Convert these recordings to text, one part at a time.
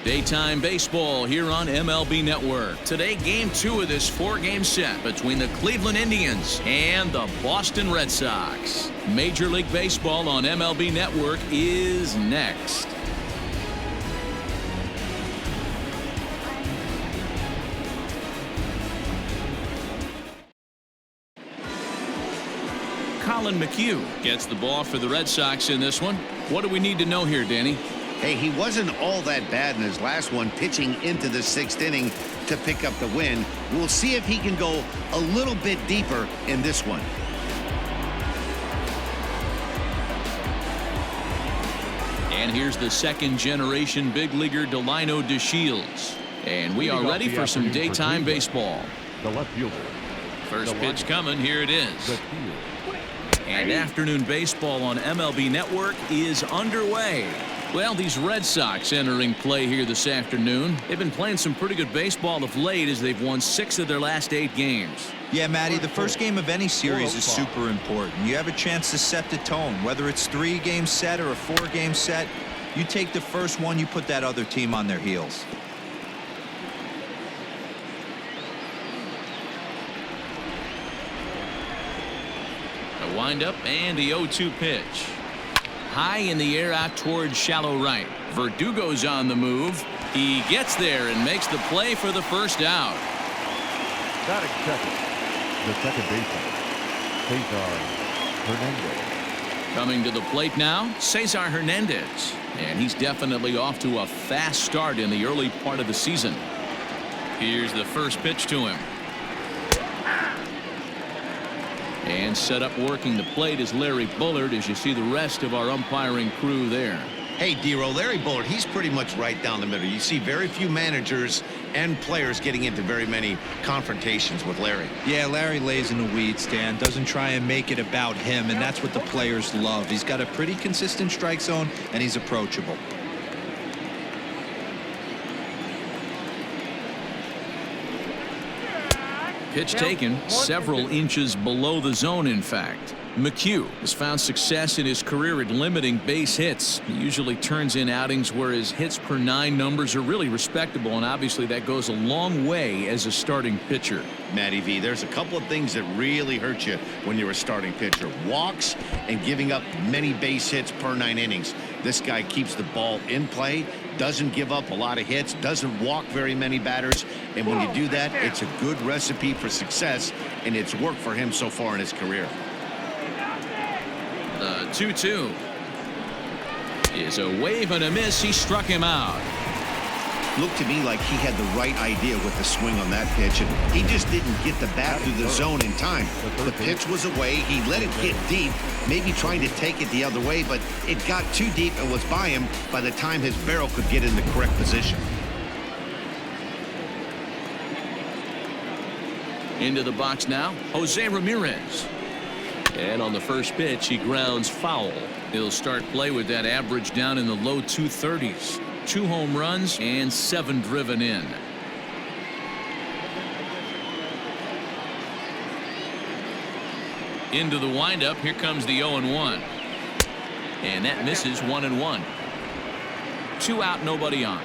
Daytime baseball here on MLB Network. Today, Game 2 of this 4-game set between the Cleveland Indians and the Boston Red Sox. Major League Baseball on MLB Network is next. Colin McHugh gets the ball for the Red Sox in this one. What do we need to know here, Danny? Hey, he wasn't all that bad in his last one, pitching into the 6th inning to pick up the win. We'll see if he can go a little bit deeper in this one. And here's the second-generation big leaguer Delino DeShields. And we are ready for some daytime baseball. The left fielder. First pitch coming. Here it is. And afternoon baseball on MLB Network is underway. Well, these Red Sox entering play here this afternoon. They've been playing some pretty good baseball of late as they've won 6 of their last 8 games. Yeah, Matty, the first game of any series is super important. You have a chance to set the tone. Whether it's 3-game set or a 4-game set, you take the first one, you put that other team on their heels. A windup and the 0-2 pitch. High in the air out towards shallow right. Verdugo's on the move. He gets there and makes the play for the first out. Batting second, the second baseman, Cesar Hernandez. Coming to the plate now, Cesar Hernandez. And he's definitely off to a fast start in the early part of the season. Here's the first pitch to him. And set up working the plate is Larry Bullard, as you see the rest of our umpiring crew there. Hey, D-Row, Larry Bullard, he's pretty much right down the middle. You see very few managers and players getting into very many confrontations with Larry. Yeah, Larry lays in the weeds, Dan. Doesn't try and make it about him, and that's what the players love. He's got a pretty consistent strike zone, and he's approachable. Pitch taken several inches below the zone, in fact. McHugh has found success in his career at limiting base hits. He usually turns in outings where his hits per 9 numbers are really respectable, and obviously that goes a long way as a starting pitcher. Matty V, there's a couple of things that really hurt you when you're a starting pitcher. Walks and giving up many base hits per 9 innings. This guy keeps the ball in play, doesn't give up a lot of hits, doesn't walk very many batters, and when you do that, it's a good recipe for success, and it's worked for him so far in his career. The 2-2 is a wave and a miss. He struck him out. Looked to me like he had the right idea with the swing on that pitch, and he just didn't get the bat through the zone in time. The pitch was away. He let it get deep, maybe trying to take it the other way, but it got too deep and was by him by the time his barrel could get in the correct position. Into the box now, Jose Ramirez. And on the first pitch, he grounds foul. He'll start play with that average down in the low 230s. 2 home runs and 7 driven in. Into the windup. Here comes the 0-1. And that misses 1-1. 2 out, nobody on.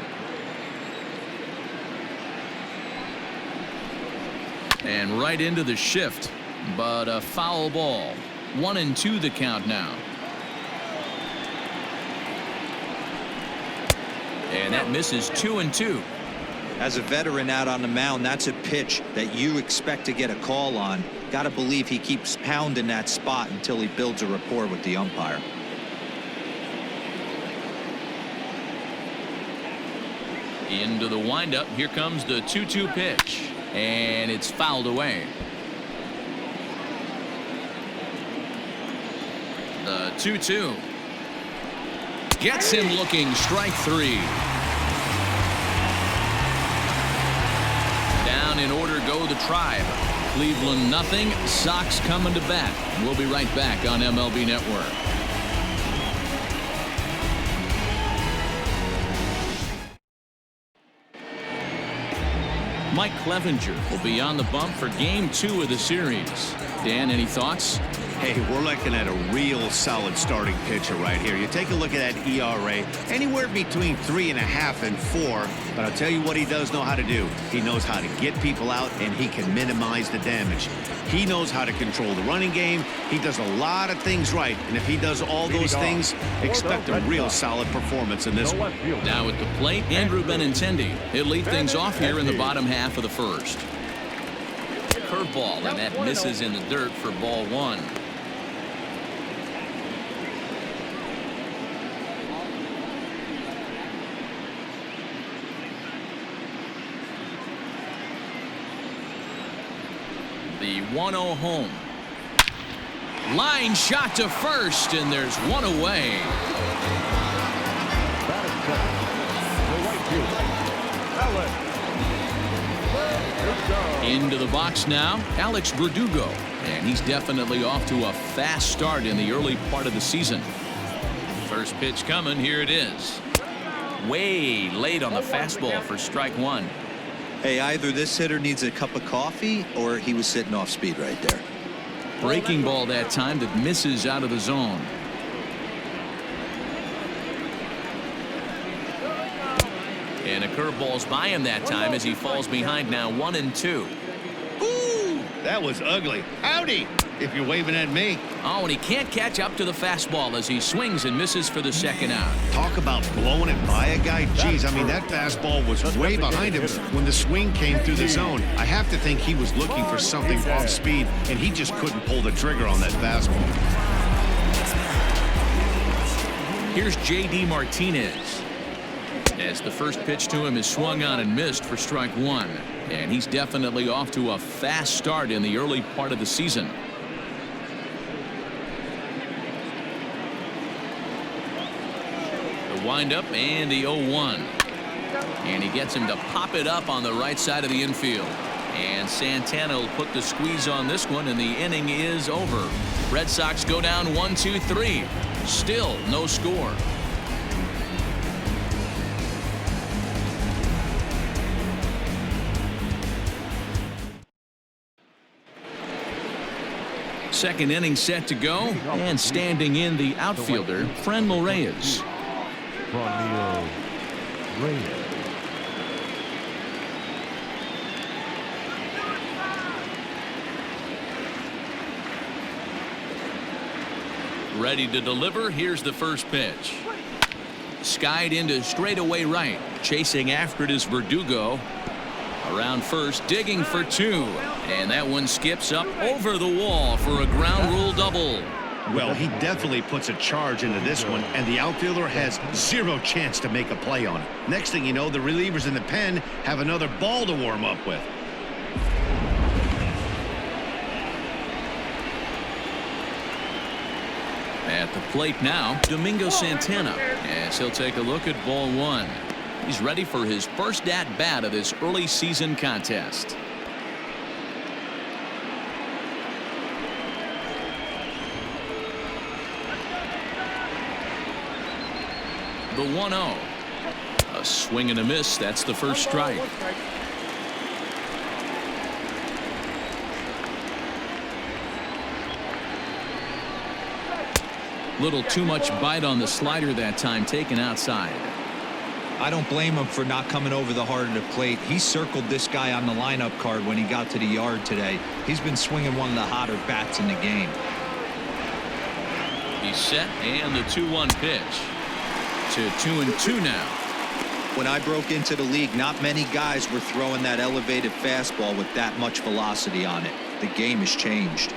And right into the shift. But a foul ball. 1-2 the count now. And that misses 2-2. As a veteran out on the mound, that's a pitch that you expect to get a call on. Got to believe he keeps pounding that spot until he builds a rapport with the umpire. Into the windup. Here comes the 2-2 pitch. And it's fouled away. The 2-2 gets him looking. Strike 3. Down in order go the Tribe. Cleveland nothing. Sox coming to bat. We'll be right back on MLB Network. Mike Clevenger will be on the bump for Game 2 of the series. Dan, any thoughts? Hey, we're looking at a real solid starting pitcher right here. You take a look at that ERA, anywhere between 3.5 and 4. But I'll tell you what he does know how to do. He knows how to get people out, and he can minimize the damage. He knows how to control the running game. He does a lot of things right. And if he does all those things, expect a real solid performance in this one. Now at the plate, Andrew Benintendi. He'll lead things off here in the bottom half of the first. Curveball, and that misses in the dirt for ball 1. The 1-0 home. Line shot to first, and there's one away. Into the box now, Alex Verdugo, and he's definitely off to a fast start in the early part of the season. First pitch coming, here it is. Way late on the fastball for strike 1. Hey, either this hitter needs a cup of coffee or he was sitting off speed right there. Breaking ball that time that misses out of the zone. And a curveball's by him that time as he falls behind now 1-2. Ooh, that was ugly. Howdy, if you're waving at me. Oh, and he can't catch up to the fastball as he swings and misses for the second out. Talk about blowing it by a guy. Geez, I mean, that fastball was way behind him when the swing came through the zone. I have to think he was looking for something off speed, and he just couldn't pull the trigger on that fastball. Here's J.D. Martinez. As the first pitch to him is swung on and missed for strike 1. And he's definitely off to a fast start in the early part of the season. The windup and the 0-1. And he gets him to pop it up on the right side of the infield. And Santana will put the squeeze on this one, and the inning is over. Red Sox go down 1-2-3. Still no score. Second inning set to go, and standing in the outfielder, Franmil Reyes. Franmil Reyes. Ready to deliver. Here's the first pitch. Skied into straightaway right. Chasing after it is Verdugo. Around first, digging for 2. And that one skips up over the wall for a ground rule double. Well, he definitely puts a charge into this one, and the outfielder has zero chance to make a play on it. Next thing you know, the relievers in the pen have another ball to warm up with. At the plate now, Domingo Santana, as he'll take a look at ball 1. He's ready for his first at-bat of this early season contest. The 1-0. A swing and a miss. That's the first strike. Little too much bite on the slider that time, taken outside. I don't blame him for not coming over the heart of the plate. He circled this guy on the lineup card when he got to the yard today. He's been swinging one of the hotter bats in the game. He's set, and the 2-1 pitch. To 2-2 now. When I broke into the league, not many guys were throwing that elevated fastball with that much velocity on it. The game has changed.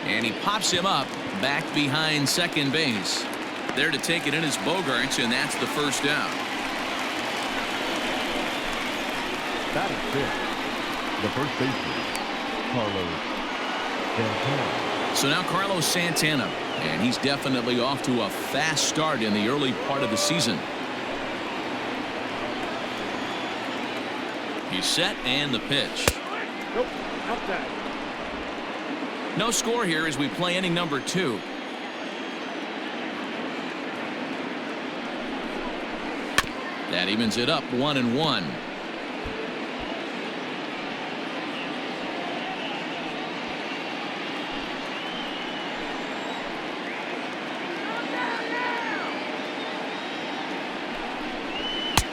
And he pops him up back behind second base. There to take it in is Bogarts, and that's the first out. That is it. The first baseman, Carlos Santana. So now Carlos Santana, and he's definitely off to a fast start in the early part of the season. He's set, and the pitch. Nope, not that. No score here as we play inning number 2. That evens it up 1-1.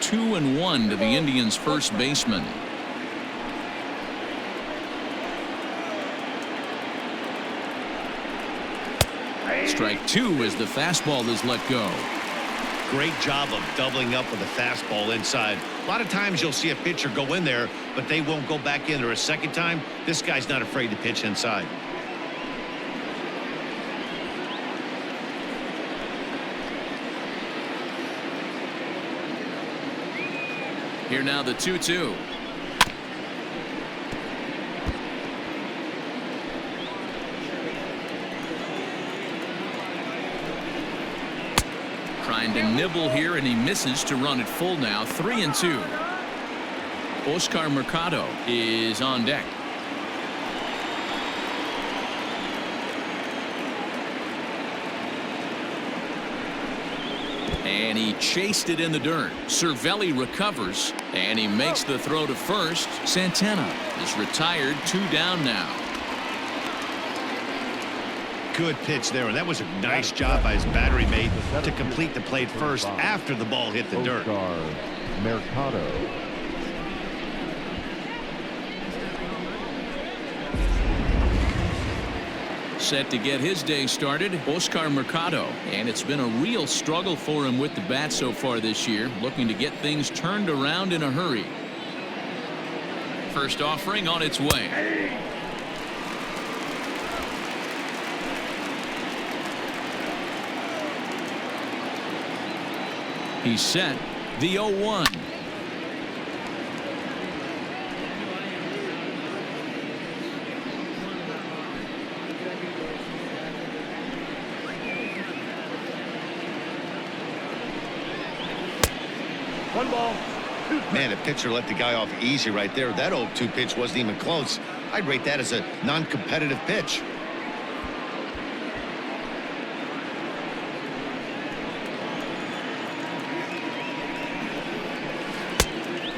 2-1 to the Indians' first baseman. Strike 2 as the fastball is let go. Great job of doubling up with a fastball inside. A lot of times you'll see a pitcher go in there, but they won't go back in there a second time. This guy's not afraid to pitch inside. Here now the 2-2. Trying to nibble here, and he misses to run it full now. 3-2. Oscar Mercado is on deck. And he chased it in the dirt. Cervelli recovers, and he makes the throw to first. Santana is retired. 2 down now. Good pitch there, and that was a nice job by his battery mate to complete the play first after the ball hit the dirt. Oscar Mercado. Set to get his day started, Oscar Mercado, and it's been a real struggle for him with the bat so far this year, looking to get things turned around in a hurry. First offering on its way. He's set. The 0-1. One ball. Man, the pitcher let the guy off easy right there. That 0-2 pitch wasn't even close. I'd rate that as a non-competitive pitch.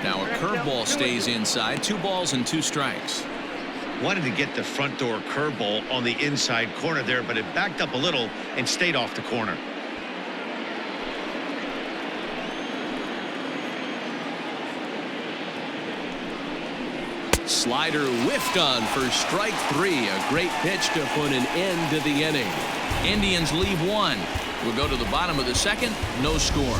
Now a curveball stays inside. 2 balls and 2 strikes. Wanted to get the front door curveball on the inside corner there, but it backed up a little and stayed off the corner. Slider whiffed on for strike 3. A great pitch to put an end to the inning. Indians leave 1. We'll go to the bottom of the second. No score.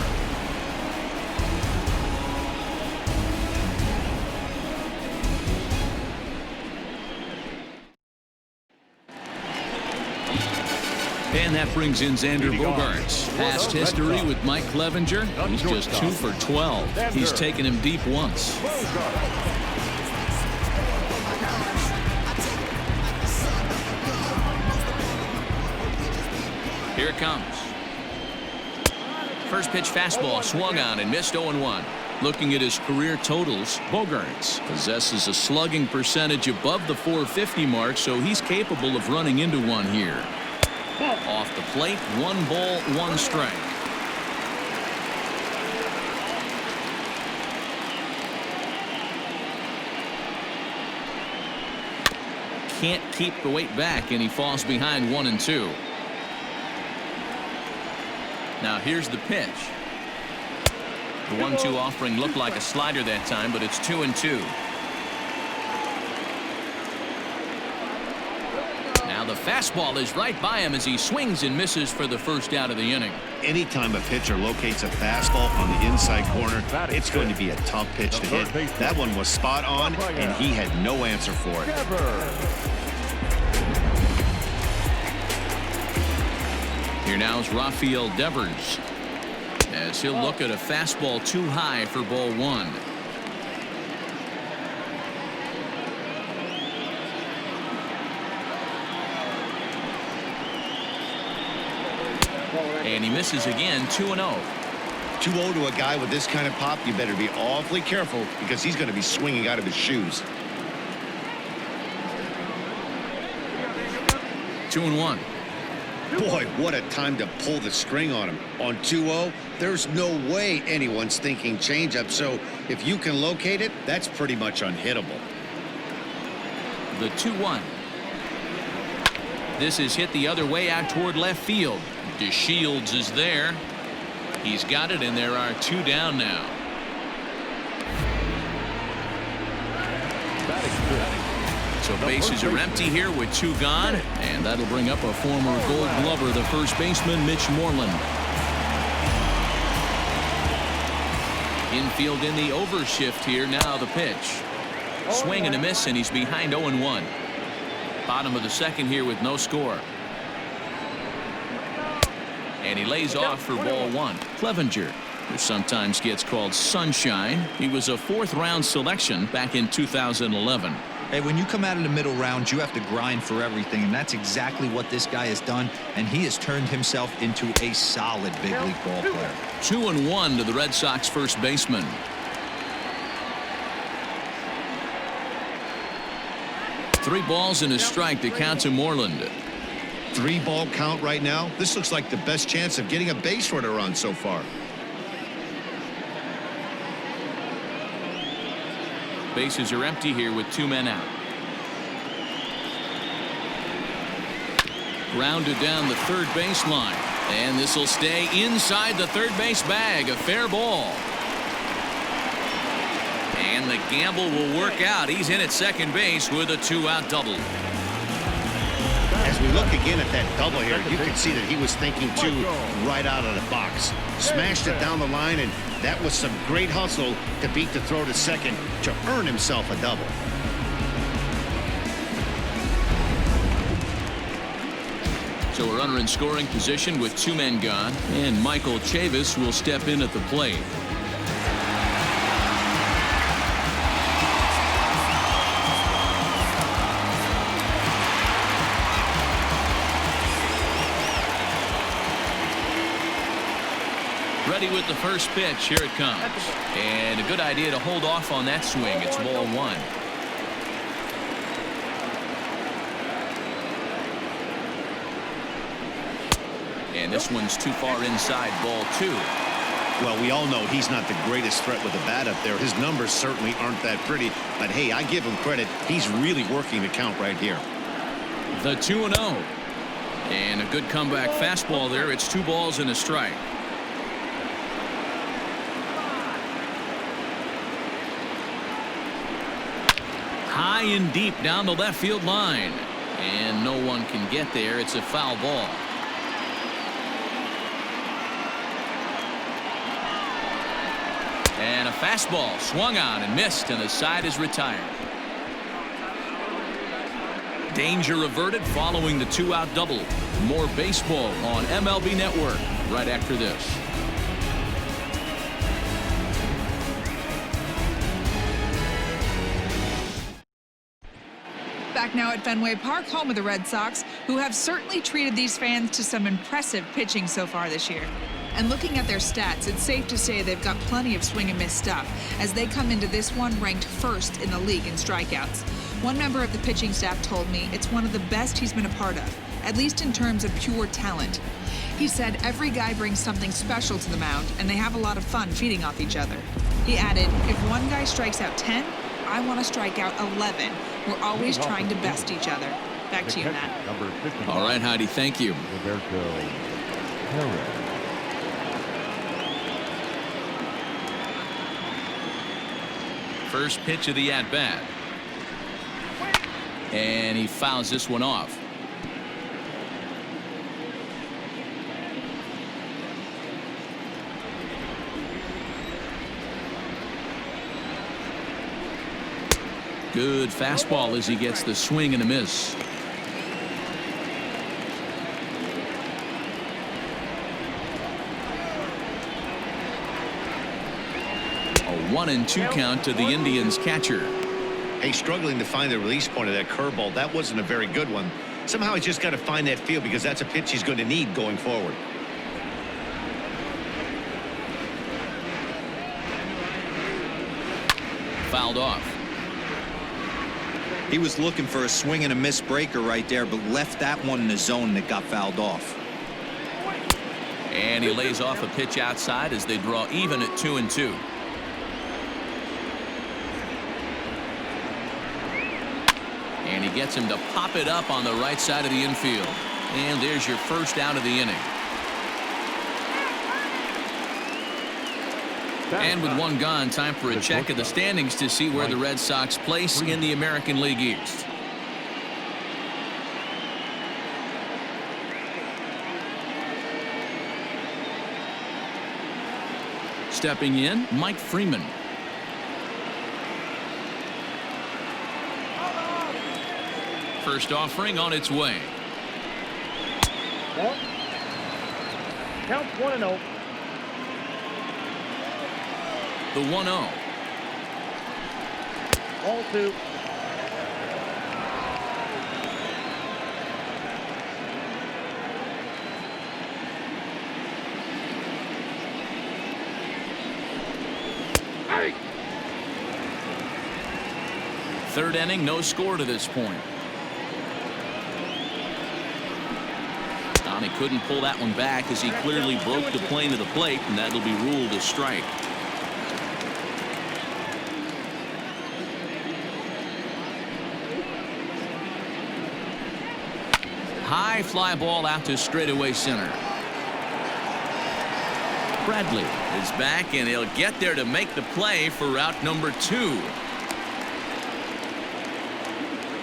And that brings in Xander Bogaerts. Past history with Mike Clevenger. He's just 2 for 12. He's taken him deep once. Here it comes. First pitch fastball swung on and missed. 0-1. Looking at his career totals, Bogaerts possesses a slugging percentage above the .450 mark, so he's capable of running into one here. Off the plate, 1 ball, 1 strike. Can't keep the weight back, and he falls behind 1-2. Now here's the pitch. The 1-2 offering looked like a slider that time, but it's 2-2. Now the fastball is right by him as he swings and misses for the first out of the inning. Anytime a pitcher locates a fastball on the inside corner, it's going to be a tough pitch to hit. That one was spot on, and he had no answer for it. Here now is Rafael Devers, as he'll look at a fastball too high for ball 1. And he misses again. 2-0. 2-0 to a guy with this kind of pop, you better be awfully careful because he's going to be swinging out of his shoes. 2-1. Boy, what a time to pull the string on him. On 2-0, there's no way anyone's thinking changeup, so if you can locate it, that's pretty much unhittable. The 2-1. This is hit the other way out toward left field. DeShields is there. He's got it, and there are 2 down now. So bases are empty here with 2 gone, and that'll bring up a former Gold Glover, the first baseman, Mitch Moreland. Infield in the overshift here. Now the pitch. Swing and a miss, and he's behind 0-1. Bottom of the second here with no score. And he lays off for ball 1. Clevenger, who sometimes gets called Sunshine. He was a 4th-round selection back in 2011. Hey, when you come out of the middle rounds, you have to grind for everything, and that's exactly what this guy has done, and he has turned himself into a solid big league ball player. 2-1 to the Red Sox first baseman. Three balls and a strike to count to Moreland. 3-ball count right now. This looks like the best chance of getting a base runner on so far. Bases are empty here with 2 men out. Grounded down the third baseline, and this will stay inside the third base bag. A fair ball. And the gamble will work out. He's in at second base with a 2-out double. As we look again at that double here, you can see that he was thinking too right out of the box. Smashed it down the line, and that was some great hustle to beat the throw to second to earn himself a double. So a runner in scoring position with 2 men gone, and Michael Chavis will step in at the plate. Ready with the first pitch. Here it comes. And a good idea to hold off on that swing. It's ball 1. And this one's too far inside, ball 2. Well, we all know he's not the greatest threat with the bat up there. His numbers certainly aren't that pretty. But, hey, I give him credit. He's really working the count right here. The 2-0. And a good comeback fastball there. It's 2 balls and a strike. High and deep down the left field line. And no one can get there. It's a foul ball. And a fastball swung on and missed, and the side is retired. Danger averted following the 2-out double. More baseball on MLB Network right after this. Back now at Fenway Park, home of the Red Sox, who have certainly treated these fans to some impressive pitching so far this year. And looking at their stats, it's safe to say they've got plenty of swing and miss stuff, as they come into this one ranked first in the league in strikeouts. One member of the pitching staff told me it's one of the best he's been a part of, at least in terms of pure talent. He said every guy brings something special to the mound, and they have a lot of fun feeding off each other. He added, if one guy strikes out 10, I want to strike out 11. We're always trying to best each other. Back to you, Matt. All right, Heidi, thank you. First pitch of the at-bat. And he fouls this one off. Good fastball as he gets the swing and a miss. A 1-2 count to the Indians catcher. Hey, struggling to find the release point of that curveball. That wasn't a very good one. Somehow he's just got to find that feel, because that's a pitch he's going to need going forward. Fouled off. He was looking for a swing and a miss breaker right there, but left that one in the zone that got fouled off. And he lays off a pitch outside as they draw even at 2-2. And he gets him to pop it up on the right side of the infield. And there's your first out of the inning. And with one gone, time for a check of the standings to see where the Red Sox place in the American League East. Stepping in, Mike Freeman. First offering on its way. Count 1-0. The 1-0. Ball 2. Third inning, no score to this point. He couldn't pull that one back as he clearly broke the plane of the plate, and that'll be ruled a strike. High fly ball out to straightaway center. Bradley is back, and he'll get there to make the play for route number 2.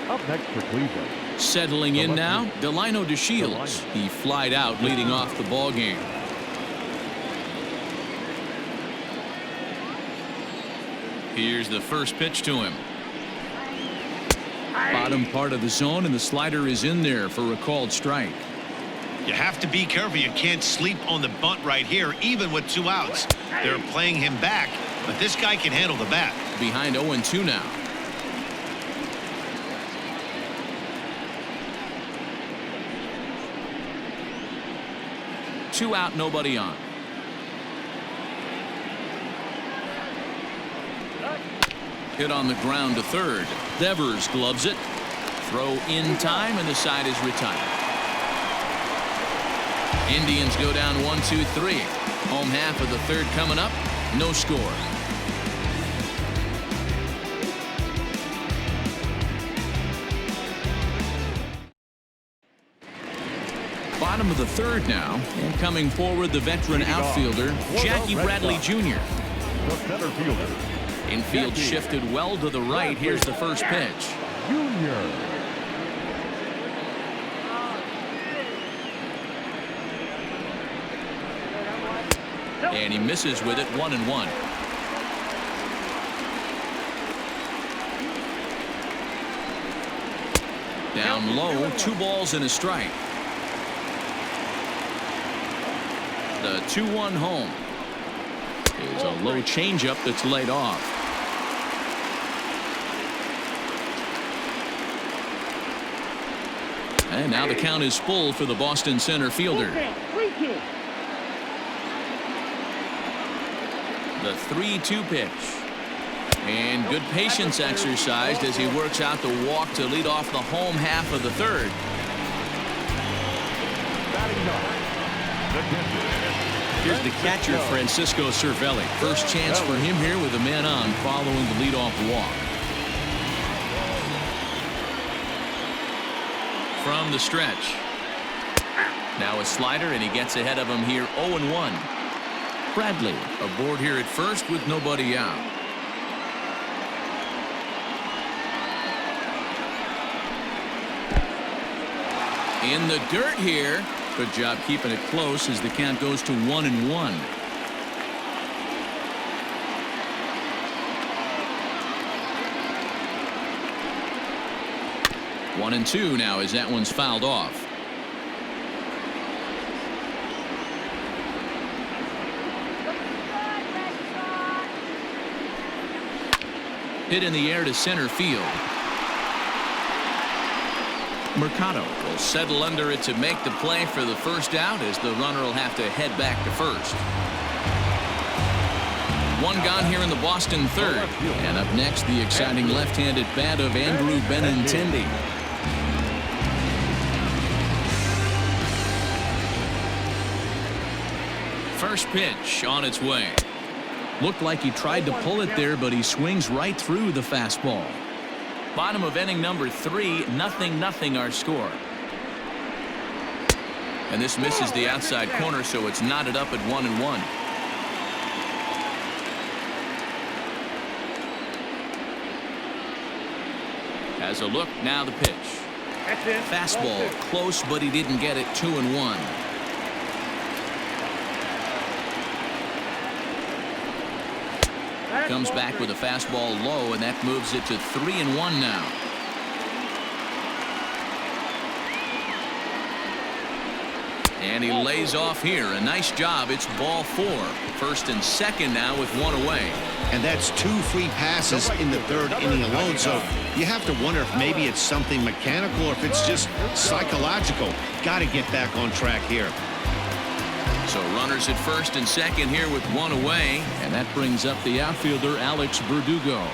Up next for Cleveland. Settling in now, Delino DeShields. He flied out leading off the ball game. Here's the first pitch to him. Bottom part of the zone, and the slider is in there for a called strike. You have to be careful. You can't sleep on the bunt right here, even with 2 outs. They're playing him back, but this guy can handle the bat. Behind 0-2 now. Two out, nobody on. Hit on the ground to third. Devers gloves it. Throw in time, and the side is retired. Indians go down 1-2-3. Home half of the third coming up. No score. Bottom of the third now, and coming forward the veteran outfielder Jackie Bradley Jr. The center fielder. Infield shifted well to the right. Here's the first pitch. Junior. And he misses with it, 1-1. Down low, 2 balls and a strike. The 2-1 home is a low changeup that's laid off. And now the count is full for the Boston center fielder. The 3-2 pitch. And good patience exercised as he works out the walk to lead off the home half of the third. Here's the catcher, Francisco Cervelli. First chance for him here with a man on following the leadoff walk. From the stretch. Now a slider, and he gets ahead of him here, 0-1. Bradley aboard here at first with nobody out. In the dirt here. Good job keeping it close as the count goes to 1-1. One and two now as that one's fouled off. Hit in the air to center field. Mercado will settle under it to make the play for the first out as the runner will have to head back to first. One gone here in the Boston third. And up next, the exciting left-handed bat of Andrew Benintendi. First pitch on its way. Looked like he tried to pull it there, but he swings right through the fastball. Bottom of inning number 3, 0-0 our score. And this misses the outside corner, so it's knotted up at 1-1. Has a look, now the pitch. Fastball, close, but he didn't get it. 2-1. Comes back with a fastball low, and that moves it to 3-1 now. And he lays off here. A nice job. It's ball 4. First and second now with one away. And that's 2 free passes in the 3rd inning alone. So you have to wonder if maybe it's something mechanical or if it's just psychological. Got to get back on track here. So runners at first and second here with one away. And that brings up the outfielder, Alex Verdugo.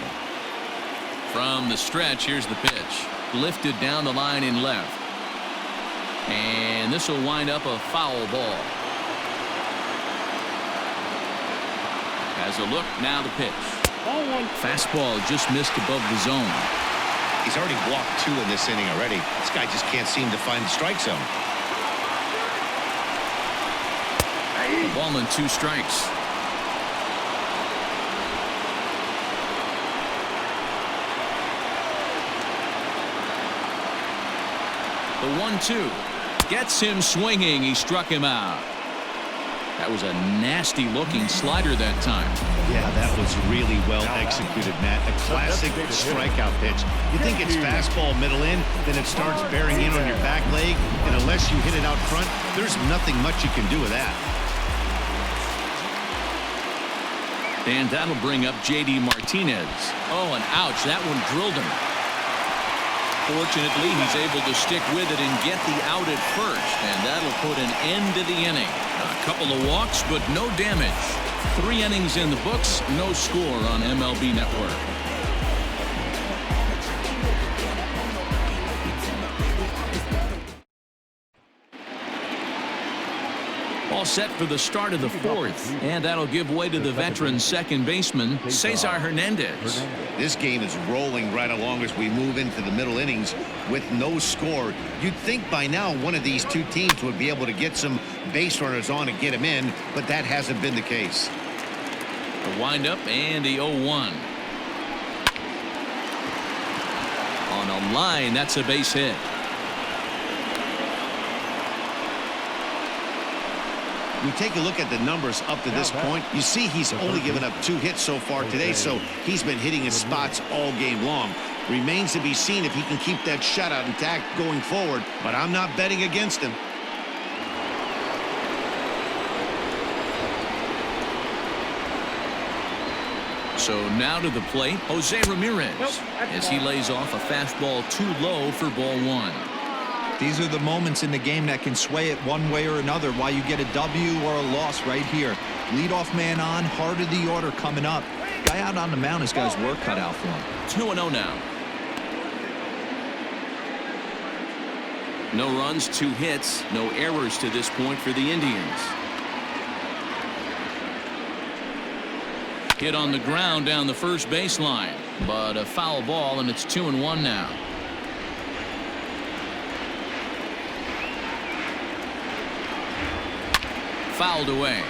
From the stretch, here's the pitch. Lifted down the line in left. And this will wind up a foul ball. Has a look, now the pitch. Fastball just missed above the zone. He's already walked 2 in this inning already. This guy just can't seem to find the strike zone. Ball and 2 strikes. The 1-2 gets him swinging. He struck him out. That was a nasty looking slider that time. Yeah, that was really well executed, Matt. A classic strikeout pitch. You think it's fastball middle in, then it starts bearing in on your back leg, and unless you hit it out front, there's nothing much you can do with that. And that'll bring up J.D. Martinez. Oh, and ouch, that one drilled him. Fortunately, he's able to stick with it and get the out at first, and that'll put an end to the inning. A couple of walks, but no damage. 3 innings in the books, no score on MLB Network. All set for the start of the 4th, and that'll give way to the veteran second baseman, Cesar Hernandez. This game is rolling right along as we move into the middle innings with no score. You'd think by now one of these 2 teams would be able to get some base runners on and get them in, but that hasn't been the case. The windup and the 0-1. On a line, that's a base hit. We take a look at the numbers up to this point. You see he's only given up 2 hits so far today, so he's been hitting his spots all game long. Remains to be seen if he can keep that shutout intact going forward, but I'm not betting against him. So now to the plate, Jose Ramirez, as he lays off a fastball too low for ball 1. These are the moments in the game that can sway it one way or another, why you get a W or a loss right here. Leadoff man on, heart of the order coming up. Guy out on the mound has got his work cut out for him. 2-0 now. No runs, 2 hits, no errors to this point for the Indians. Hit on the ground down the first baseline, but a foul ball, and it's 2-1 now. Fouled away.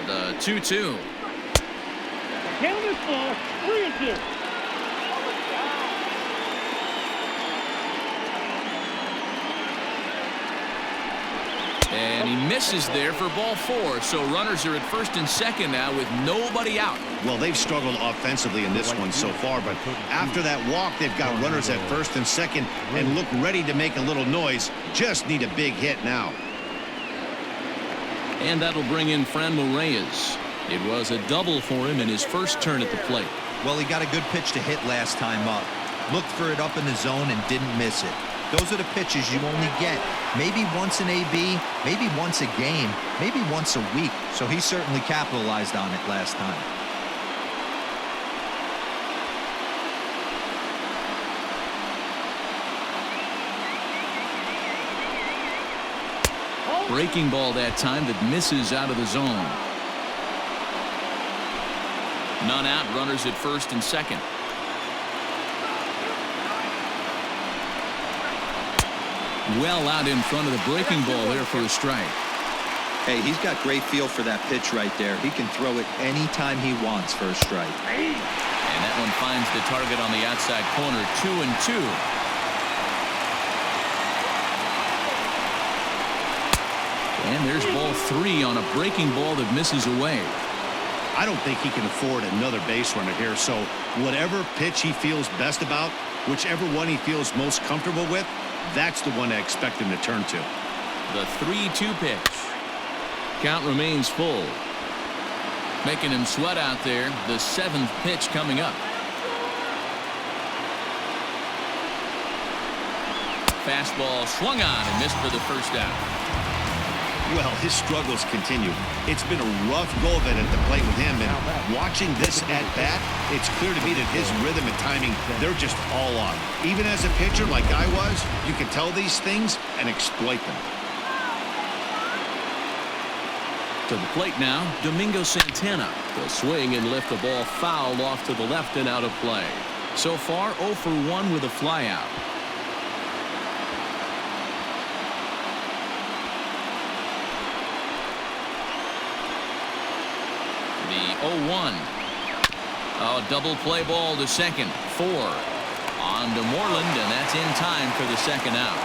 The 2-2. Count is ball, 3-2. And he misses there for ball 4. So runners are at first and second now with nobody out. Well, they've struggled offensively in this one so far, but after that walk, they've got runners at first and second and look ready to make a little noise. Just need a big hit now. And that'll bring in Franmil Reyes. It was a double for him in his first turn at the plate. Well, he got a good pitch to hit last time up. Looked for it up in the zone and didn't miss it. Those are the pitches you only get maybe once in AB, maybe once a game, maybe once a week. So he certainly capitalized on it last time. Breaking ball that time that misses out of the zone. None out, runners at first and second. Well out in front of the breaking ball there for a strike. Hey, he's got great feel for that pitch right there. He can throw it anytime he wants for a strike. And that one finds the target on the outside corner, 2-2. And there's ball 3 on a breaking ball that misses away. I don't think he can afford another base runner here, so whatever pitch he feels best about, whichever one he feels most comfortable with, that's the one I expect him to turn to. The 3-2 pitch. Count remains full. Making him sweat out there. The 7th pitch coming up. Fastball swung on and missed for the first out. Well, his struggles continue. It's been a rough go of it at the plate with him, and watching this at-bat, it's clear to me that his rhythm and timing, they're just all off. Even as a pitcher like I was, you can tell these things and exploit them. To the plate now, Domingo Santana. The swing and lift the ball foul off to the left and out of play. So far, 0 for 1 with a flyout. The 0-1. Oh, double play ball to second. 4. On to Moreland, and that's in time for the second out.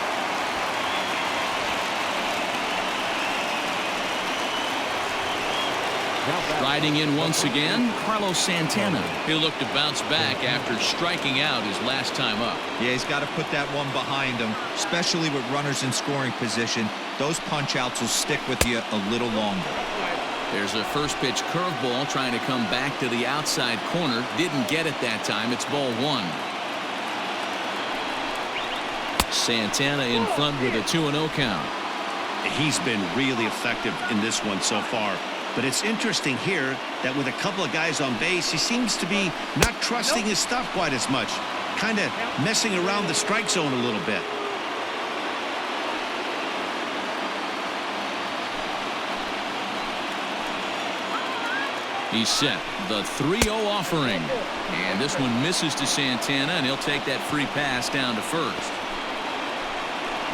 Riding in once again, Carlos Santana. He'll look to bounce back after striking out his last time up. Yeah, he's got to put that one behind him, especially with runners in scoring position. Those punch-outs will stick with you a little longer. There's a first pitch curveball trying to come back to the outside corner. Didn't get it that time. It's ball 1. Santana in front with a 2-0 count. He's been really effective in this one so far. But it's interesting here that with a couple of guys on base, he seems to be not trusting his stuff quite as much. Kind of messing around the strike zone a little bit. He's set. The 3-0 offering. And this one misses to Santana, and he'll take that free pass down to first.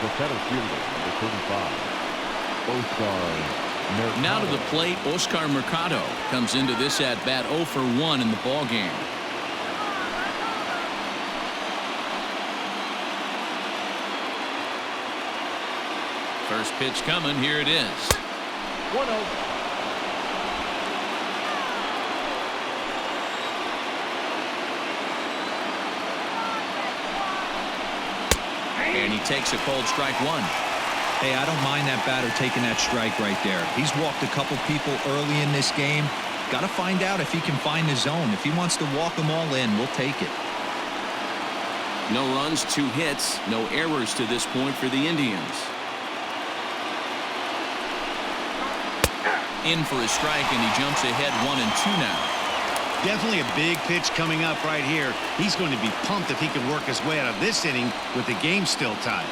The center fielder, number 35, Oscar. Now to the plate, Oscar Mercado comes into this at bat 0 for 1 in the ball game. First pitch coming. Here it is. 1-0. And he takes a cold strike 1. Hey, I don't mind that batter taking that strike right there. He's walked a couple people early in this game. Got to find out if he can find the zone. If he wants to walk them all in, we'll take it. No runs, 2 hits, no errors to this point for the Indians. In for a strike, and he jumps ahead 1-2 now. Definitely a big pitch coming up right here. He's going to be pumped if he can work his way out of this inning with the game still tied.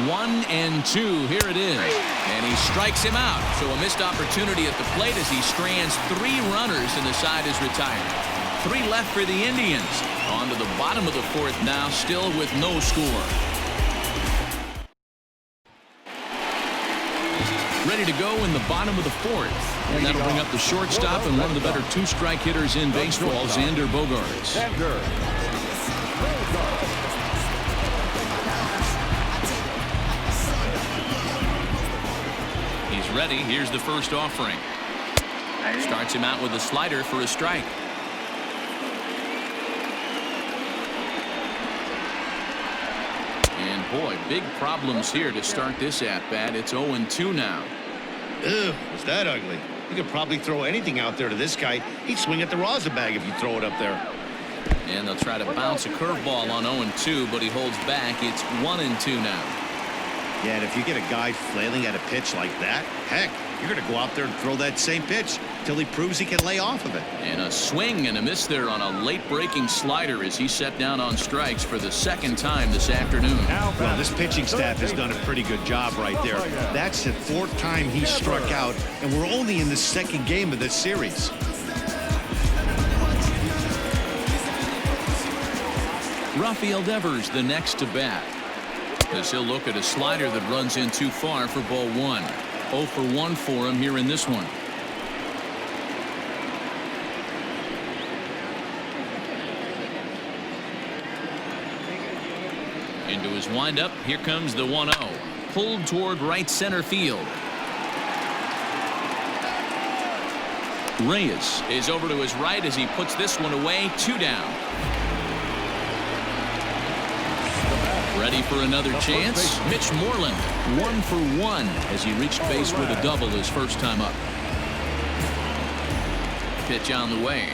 One and 2. Here it is. And he strikes him out. So a missed opportunity at the plate as he strands 3 runners and the side is retired. 3 left for the Indians. On to the bottom of the 4th now, still with no score. Ready to go in the bottom of the 4th. And that'll bring up the shortstop and one of the better 2-strike hitters in baseball, Xander Bogaerts. He's ready. Here's the first offering. Starts him out with a slider for a strike. And boy, big problems here to start this at-bat. It's 0-2 now. Ugh, was that ugly? You could probably throw anything out there to this guy. He'd swing at the rosin bag if you throw it up there. And they'll try to bounce a curveball on 0-2, but he holds back. It's 1-2 now. Yeah, and if you get a guy flailing at a pitch like that, heck, You're going to go out there and throw that same pitch till he proves he can lay off of it. And a swing and a miss there on a late-breaking slider as he set down on strikes for the second time this afternoon. Well, this pitching staff has done a pretty good job right there. That's the fourth time he struck out, and we're only in the second game of this series. Rafael Devers the next to bat, as he'll look at a slider that runs in too far for ball one. 0 for 1 for him here in this one. Into his windup. Here comes the 1-0. Pulled toward right center field. Reyes is over to his right as he puts this one away. 2 down. Ready for another chance. Mitch Moreland 1 for 1 as he reached base with a double his first time up. Pitch on the way.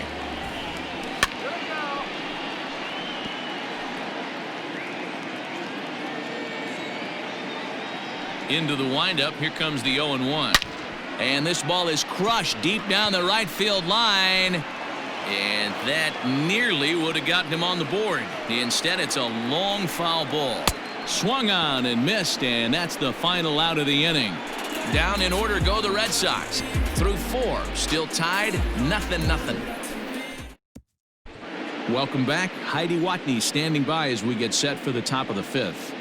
Into the windup. Here comes the 0-1. And this ball is crushed deep down the right field line. And that nearly would have gotten him on the board. Instead, it's a long foul ball. Swung on and missed, and that's the final out of the inning. Down in order go the Red Sox. Through 4, still tied, 0-0. Welcome back. Heidi Watney standing by as we get set for the top of the 5th.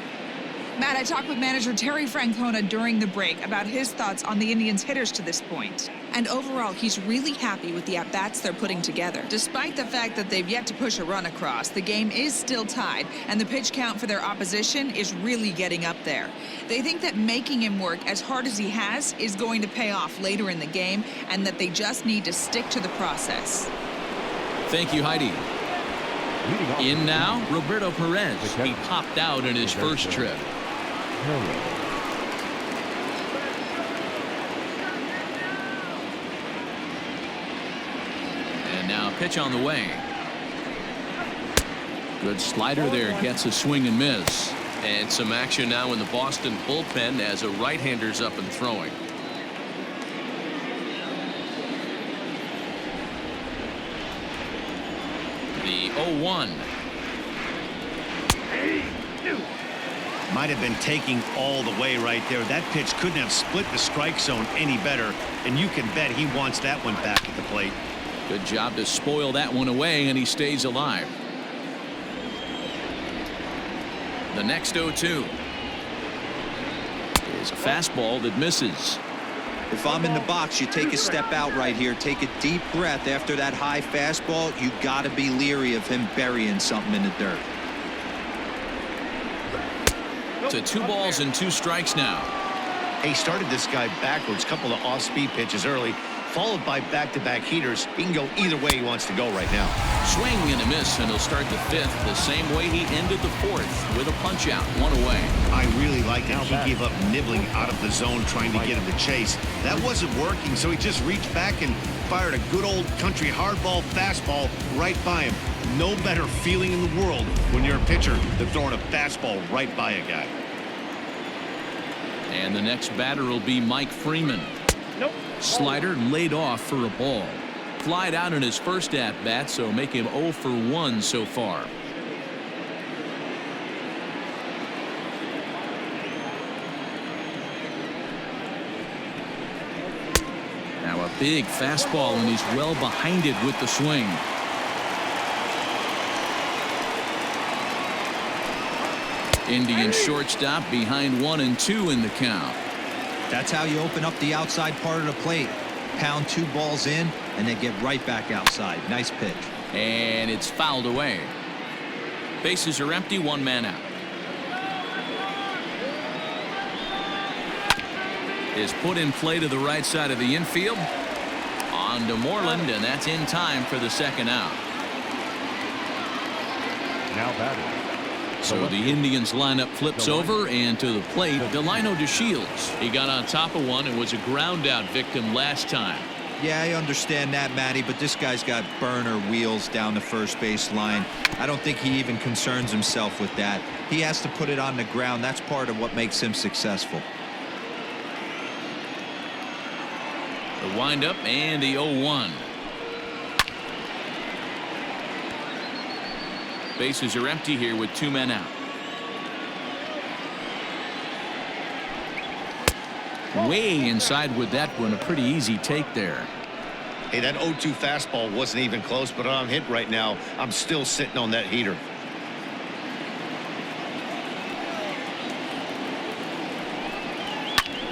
Matt, I talked with manager Terry Francona during the break about his thoughts on the Indians' hitters to this point. And overall, he's really happy with the at-bats they're putting together. Despite the fact that they've yet to push a run across, the game is still tied, and the pitch count for their opposition is really getting up there. They think that making him work as hard as he has is going to pay off later in the game, and that they just need to stick to the process. Thank you, Heidi. In now, Roberto Perez. He popped out in his first trip. And now pitch on the way. Good slider there, gets a swing and miss. And some action now in the Boston bullpen as a right-hander's up and throwing. The 0-1. Might have been taking all the way right there. That pitch couldn't have split the strike zone any better, and you can bet he wants that one back at the plate. Good job to spoil that one away, and he stays alive. The next 0-2 is a fastball that misses. If I'm in the box, you take a step out right here, take a deep breath after that high fastball. You got to be leery of him burying something in the dirt. To 2 balls and 2 strikes now. He started this guy backwards, couple of off-speed pitches early, followed by back-to-back heaters. He can go either way he wants to go right now. Swing and a miss, and he'll start the 5th the same way he ended the 4th with a punch-out, 1 away. I really like that he gave up nibbling out of the zone trying to get him to chase. That wasn't working, so he just reached back and fired a good old country hardball fastball right by him. No better feeling in the world when you're a pitcher than throwing a fastball right by a guy. And the next batter will be Mike Freeman. Slider laid off for a ball. Flied out in his first at-bat, so make him 0 for 1 so far. Now a big fastball, and he's well behind it with the swing. Indian shortstop behind 1 and 2 in the count. That's how you open up the outside part of the plate. Pound 2 balls in and then get right back outside. Nice pitch. And it's fouled away. Bases are empty, 1 man out. Is put in play to the right side of the infield. On to Moreland, and that's in time for the 2nd out. Now batting. So the Indians lineup flips over, and to the plate, Delino DeShields. He got on top of one and was a ground out victim last time. Yeah, I understand that, Matty, but this guy's got burner wheels down the first base line. I don't think he even concerns himself with that. He has to put it on the ground. That's part of what makes him successful. The windup and the 0-1. Bases are empty here with 2 men out. Way inside with that one. A pretty easy take there. Hey, that 0-2 fastball wasn't even close, but on hit right now, I'm still sitting on that heater.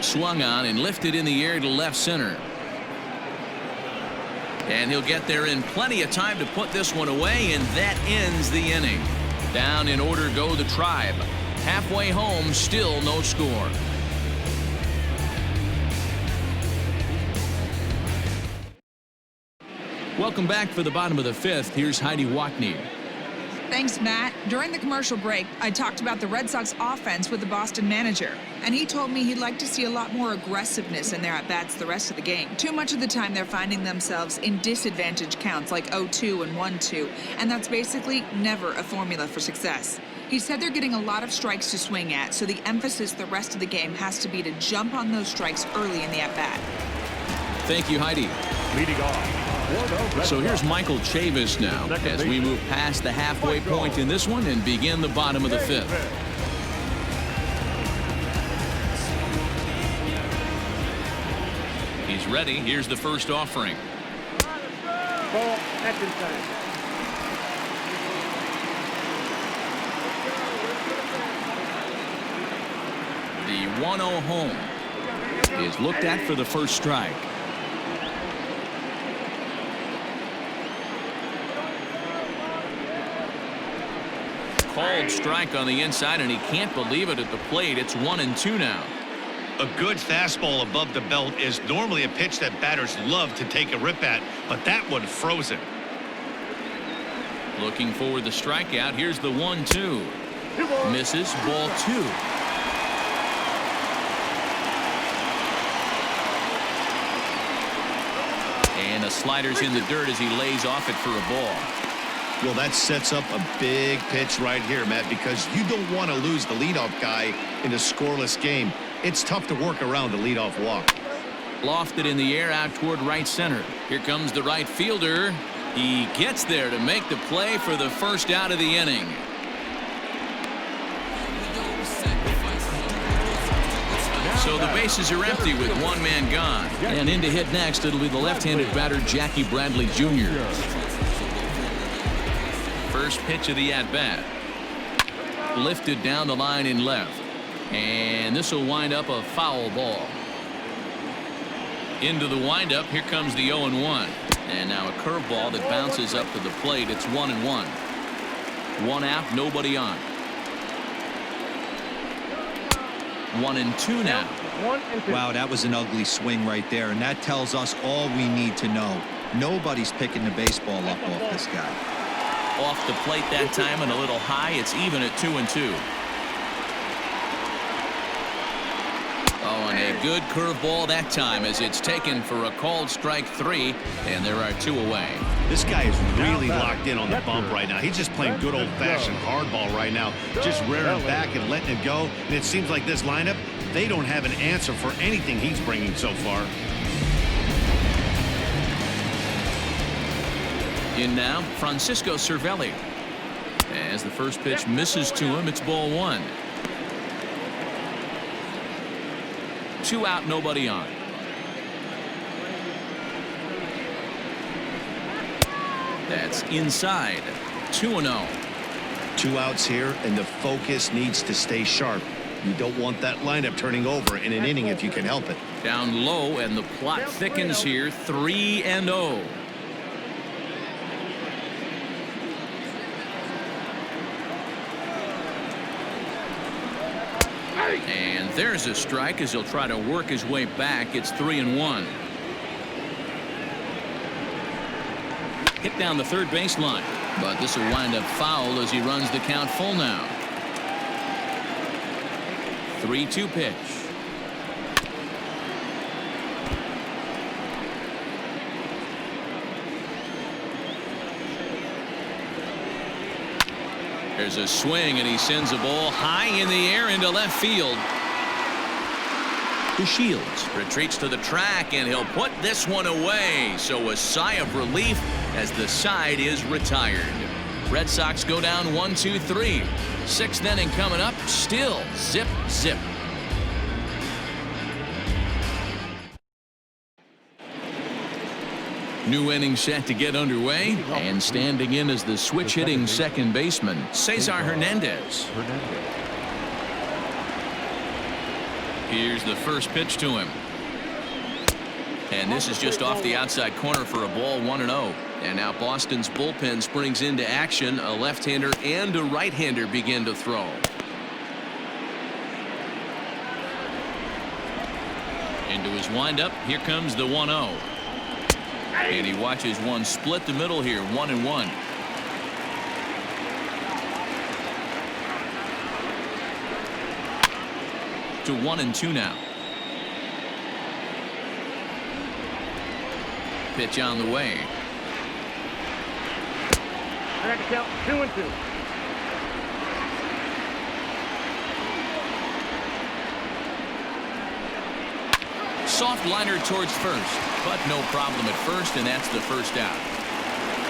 Swung on and lifted in the air to left center. And he'll get there in plenty of time to put this one away, and that ends the inning. Down in order go the Tribe. Halfway home, still no score. Welcome back for the bottom of the 5th. Here's Heidi Watney. Thanks, Matt. During the commercial break, I talked about the Red Sox offense with the Boston manager, and he told me he'd like to see a lot more aggressiveness in their at-bats the rest of the game. Too much of the time, they're finding themselves in disadvantage counts like 0-2 and 1-2, and that's basically never a formula for success. He said they're getting a lot of strikes to swing at, so the emphasis the rest of the game has to be to jump on those strikes early in the at-bat. Thank you, Heidi. Leading off. So here's Michael Chavis now as we move past the halfway point in this one and begin the bottom of the 5th. He's ready. Here's the first offering. Ball, that's inside. The 1-0 home is looked at for the first strike. Called strike on the inside, and he can't believe it at the plate. It's 1-2 now. A good fastball above the belt is normally a pitch that batters love to take a rip at, but that one froze him. Looking for the strikeout. Here's the 1-2. Misses. Ball 2. And the slider's in the dirt as he lays off it for a ball. Well, that sets up a big pitch right here, Matt, because you don't want to lose the leadoff guy in a scoreless game. It's tough to work around the leadoff walk. Lofted in the air out toward right center. Here comes the right fielder. He gets there to make the play for the first out of the inning. So the bases are empty with 1 man gone. And in to hit next, it'll be the left-handed batter Jackie Bradley Jr. First pitch of the at-bat. Lifted down the line in left. And this will wind up a foul ball. Into the windup. Here comes the 0-1. And now a curveball that bounces up to the plate. It's 1-1. 1 out, nobody on. 1-2 now. Wow, that was an ugly swing right there, and that tells us all we need to know. Nobody's picking the baseball up off this guy. Off the plate that time and a little high. It's even at 2-2. Oh, and a good curveball that time as it's taken for a called strike 3, and there are 2 away. This guy is really locked in on the bump right now. He's just playing good old-fashioned hardball right now, just rearing back and letting it go. And it seems like this lineup, they don't have an answer for anything he's bringing so far. In now, Francisco Cervelli. As the first pitch misses to him, it's ball 1. 2 out, nobody on. That's inside. 2-0. 2 outs here, and the focus needs to stay sharp. You don't want that lineup turning over in an inning if you can help it. Down low, and the plot thickens here. 3-0. And there's a strike as he'll try to work his way back. It's 3-1. Hit down the third baseline, but this will wind up foul as he runs the count full now. 3-2 pitch. There's a swing, and he sends a ball high in the air into left field. to Shields. Retreats to the track, and he'll put this one away. So a sigh of relief as the side is retired. Red Sox go down 1-2-3. Sixth inning coming up. Still zip, zip. New inning set to get underway, and standing in as the switch-hitting second baseman, Cesar Hernandez. Here's the first pitch to him. And this is just off the outside corner for a ball, 1-0. And now Boston's bullpen springs into action. A left-hander and a right-hander begin to throw. Into his windup, here comes the 1-0. And he watches one split the middle here, 1-1. To 1-2 now. Pitch on the way. I got to count 2-2. Soft liner towards first, but no problem at first, and that's the first out.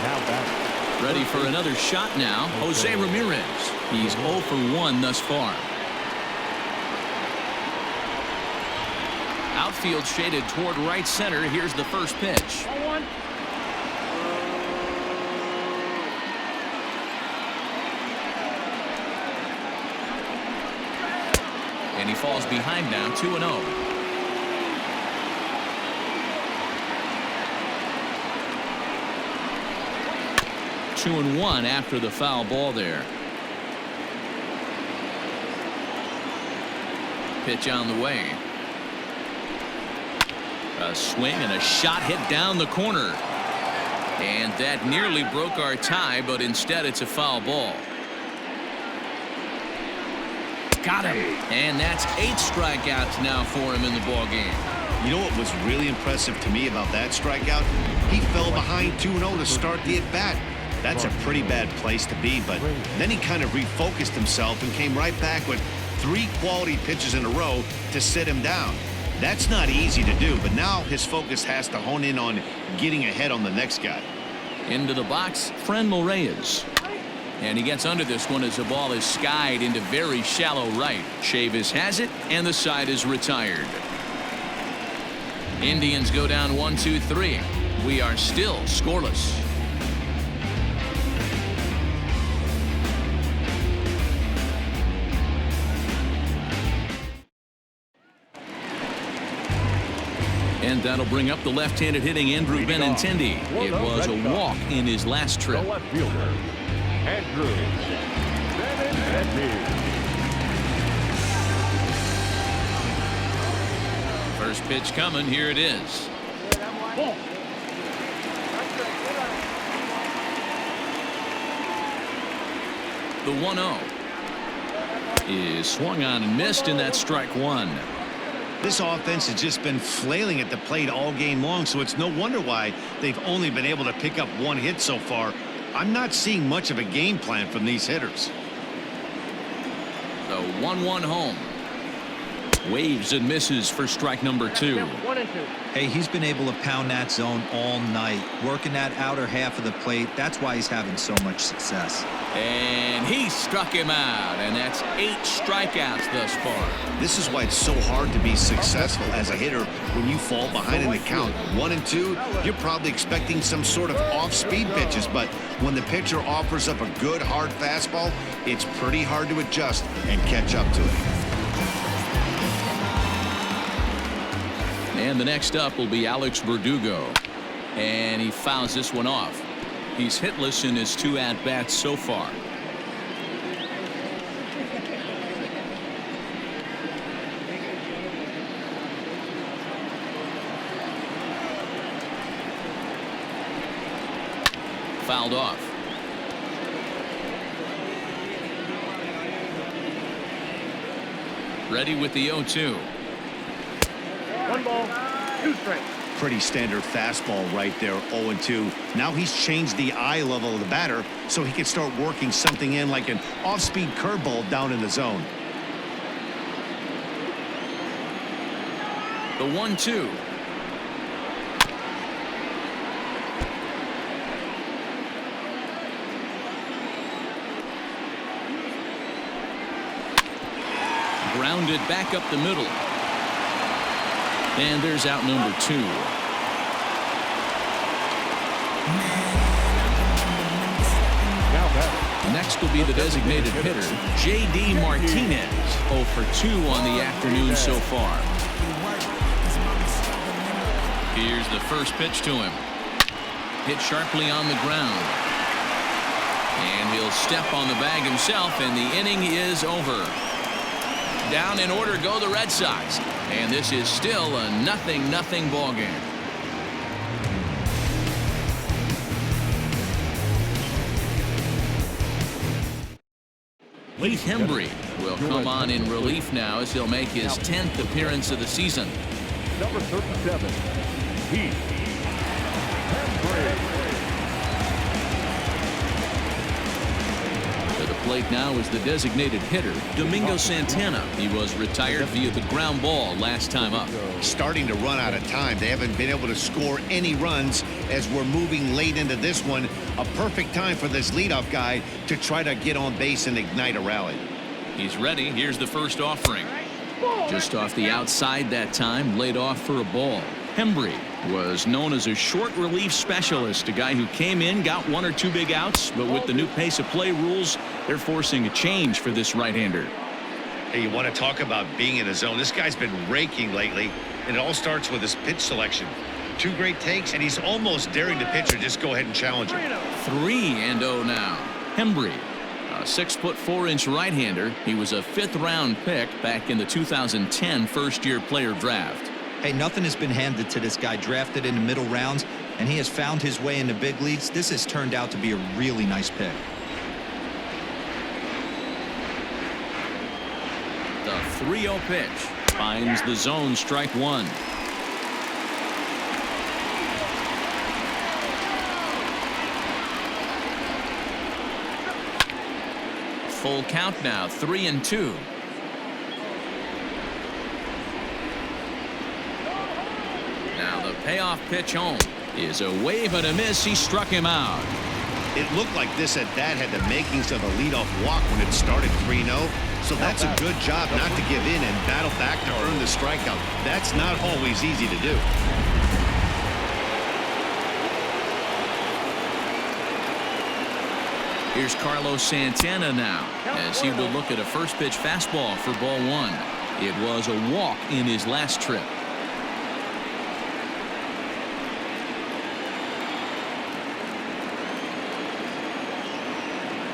Now back. Ready for another shot now, Jose Ramirez. He's 0 for 1 thus far. Outfield shaded toward right center. Here's the first pitch. 1-1. And he falls behind now, 2-0. 2-1 after the foul ball there. Pitch on the way. A swing and a shot hit down the corner. And that nearly broke our tie, but instead it's a foul ball. Got him. And that's 8 strikeouts now for him in the ball game. You know what was really impressive to me about that strikeout? He fell behind 2-0 to start the at-bat. That's a pretty bad place to be, but then he kind of refocused himself and came right back with 3 quality pitches in a row to sit him down. That's not easy to do, but now his focus has to hone in on getting ahead on the next guy. Into the box, Franmil Reyes. And he gets under this one as the ball is skied into very shallow right. Chavis has it, and the side is retired. Indians go down 1-2-3. We are still scoreless. And that'll bring up the left-handed hitting Andrew Benintendi. It was a walk in his last trip. The left fielder, Andrew Benintendi. First pitch coming. Here it is. The 1-0 is swung on and missed, and that's strike one. This offense has just been flailing at the plate all game long, so it's no wonder why they've only been able to pick up 1 hit so far. I'm not seeing much of a game plan from these hitters. The 1-1 home. Waves and misses for strike number 2. 1-2. Hey, he's been able to pound that zone all night, working that outer half of the plate. That's why he's having so much success. And he struck him out, and that's 8 strikeouts thus far. This is why it's so hard to be successful as a hitter when you fall behind in the count. 1 and 2, you're probably expecting some sort of off-speed pitches, but when the pitcher offers up a good hard fastball, it's pretty hard to adjust and catch up to it. And the next up will be Alex Verdugo, and he fouls this one off. He's hitless in his 2 at-bats so far. Fouled off. Ready with the 0-2. 1 ball, 2 strikes. Pretty standard fastball right there, 0-2. Now he's changed the eye level of the batter so he can start working something in like an off-speed curveball down in the zone. The 1-2. Grounded back up the middle. And there's out number 2. Now batting. Next will be the designated hitter, J.D. Martinez. 0 for 2 on the afternoon so far. Here's the first pitch to him. Hit sharply on the ground. And he'll step on the bag himself, and the inning is over. Down in order go the Red Sox. And this is still a 0-0 ball game. Heath Hembry will come on in relief now as he'll make his 10th appearance of the season. Number 37, Heath Hembry. To the plate now is the designated hitter, Domingo Santana. He was retired via the ground ball last time up. Starting to run out of time. They haven't been able to score any runs as we're moving late into this one. A perfect time for this leadoff guy to try to get on base and ignite a rally. He's ready. Here's the first offering. Just off the outside that time, laid off for a ball. Hembry was known as a short relief specialist, a guy who came in, got 1 or 2 big outs, but with the new pace of play rules, they're forcing a change for this right-hander. Hey, you want to talk about being in a zone? This guy's been raking lately, and it all starts with his pitch selection. 2 great takes, and he's almost daring the pitcher just go ahead and challenge him. 3-0 now. Hembry, a 6'4" right-hander. He was a 5th-round pick back in the 2010 first-year player draft. Hey, nothing has been handed to this guy. Drafted in the middle rounds, and he has found his way in the big leagues. This has turned out to be a really nice pick. The 3-0 pitch finds the zone, strike 1. Full count now, 3-2. Now the payoff pitch home is a wave and a miss. He struck him out. It looked like this at bat had the makings of a leadoff walk when it started 3-0. So that's a good job not to give in and battle back to earn the strikeout. That's not always easy to do. Here's Carlos Santana now as he will look at a first pitch fastball for ball 1. It was a walk in his last trip.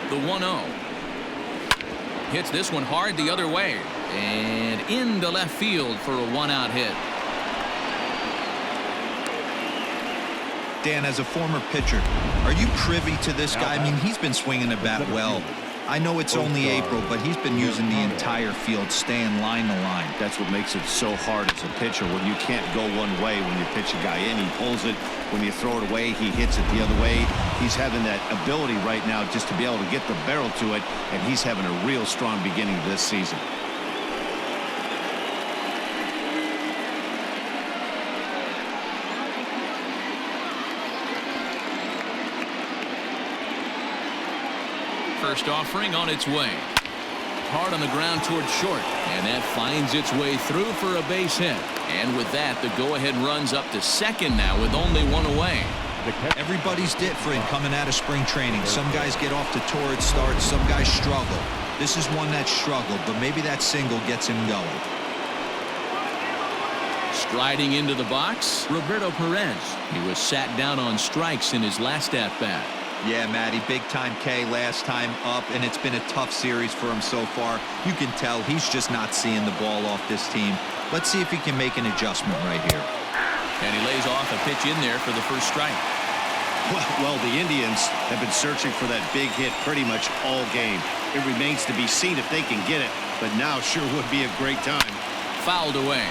The 1-0. Hits this one hard the other way and into left field for a 1-out hit. Dan, as a former pitcher, are you privy to this guy? I mean, he's been swinging the bat well. I know it's only April, but he's been using the entire field, staying line to line. That's what makes it so hard as a pitcher when you can't go one way when you pitch a guy in. He pulls it. When you throw it away, he hits it the other way. He's having that ability right now just to be able to get the barrel to it, and he's having a real strong beginning this season. First offering on its way. Hard on the ground towards short, and that finds its way through for a base hit. And with that, the go-ahead runs up to second now with only 1 away. Everybody's different coming out of spring training. Some guys get off to torrid starts, some guys struggle. This is one that struggled, but maybe that single gets him going. Striding into the box, Roberto Perez. He was sat down on strikes in his last at-bat. Yeah, Matty, big-time K last time up, and it's been a tough series for him so far. You can tell he's just not seeing the ball off this team. Let's see if he can make an adjustment right here. And he lays off a pitch in there for the first strike. Well, the Indians have been searching for that big hit pretty much all game. It remains to be seen if they can get it, but now sure would be a great time. Fouled away.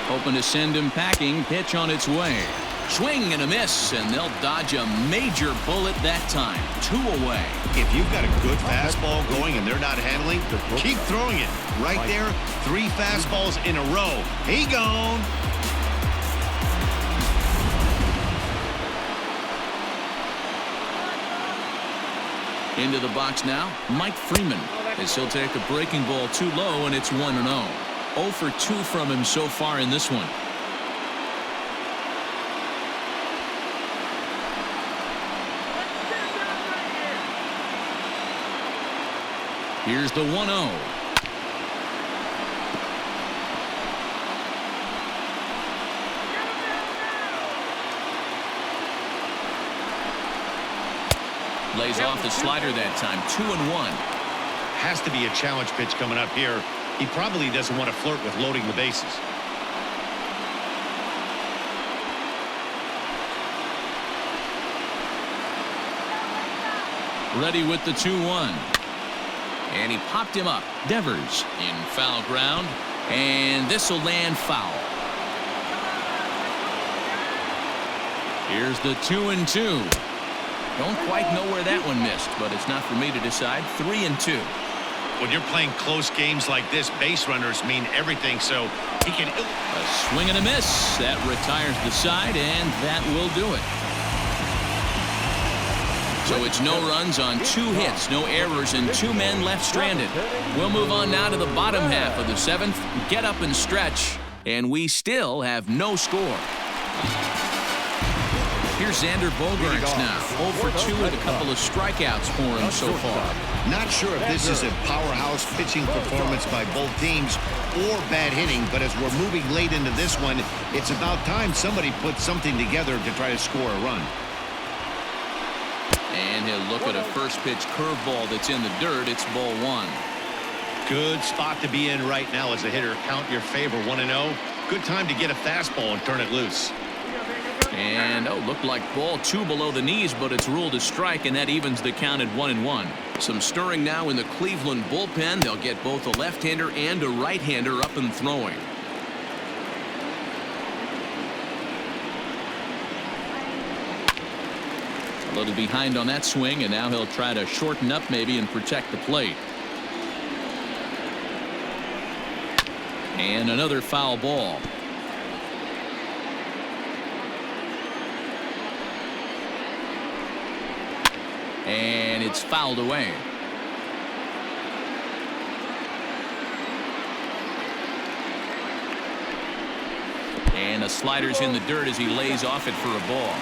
Hoping to send him packing. Pitch on its way. Swing and a miss, and they'll dodge a major bullet that time. 2 away. If you've got a good fastball going and they're not handling, keep throwing it. Right there, 3 fastballs in a row. He gone. Into the box now, Mike Freeman, as he'll take a breaking ball too low, and it's 1-0. 0 for 2 from him so far in this one. Here's the 1-0. Lays off the slider that time. 2-1. Has to be a challenge pitch coming up here. He probably doesn't want to flirt with loading the bases. Ready with the 2-1. And he popped him up. Devers in foul ground. And this will land foul. Here's the 2-2. Don't quite know where that one missed, but it's not for me to decide. 3-2. When you're playing close games like this, base runners mean everything, so he can... A swing and a miss. That retires the side, and that will do it. So it's no runs on 2 hits, no errors, and 2 men left stranded. We'll move on now to the bottom half of the 7th. Get up and stretch, and we still have no score. Here's Xander Bogaerts now. 0 for 2 with a couple of strikeouts for him so far. Not sure if this is a powerhouse pitching performance by both teams or bad hitting, but as we're moving late into this one, it's about time somebody puts something together to try to score a run. And he'll look at a first pitch curveball that's in the dirt. It's ball 1. Good spot to be in right now as a hitter. Count your favor. 1-0. Good time to get a fastball and turn it loose. And, looked like ball 2 below the knees, but it's ruled a strike, and that evens the count at 1-1. Some stirring now in the Cleveland bullpen. They'll get both a left-hander and a right-hander up and throwing. A little behind on that swing, and now he'll try to shorten up maybe and protect the plate. And another foul ball. And it's fouled away. And the slider's in the dirt as he lays off it for a ball.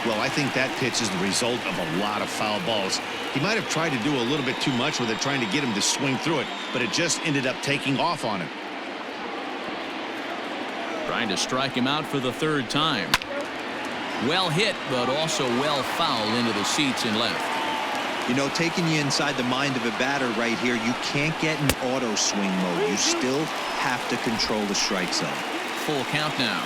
Well, I think that pitch is the result of a lot of foul balls. He might have tried to do a little bit too much with it, trying to get him to swing through it, but it just ended up taking off on him. Trying to strike him out for the 3rd time. Well hit, but also well fouled into the seats and left. You know, taking you inside the mind of a batter right here, you can't get in auto swing mode. You still have to control the strike zone. Full count now.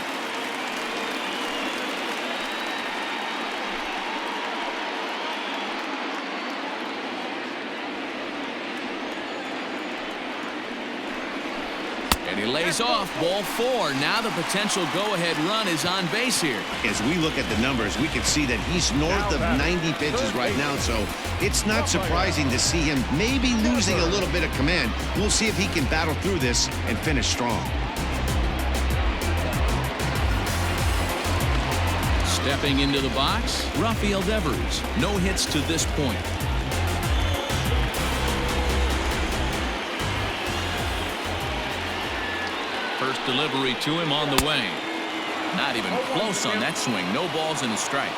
And he lays off. Ball 4. Now the potential go-ahead run is on base here. As we look at the numbers, we can see that he's north of 90 pitches right now, so it's not surprising to see him maybe losing a little bit of command. We'll see if he can battle through this and finish strong. Stepping into the box, Rafael Devers. No hits to this point. First delivery to him on the way. Not even close on that swing. No balls and a strike.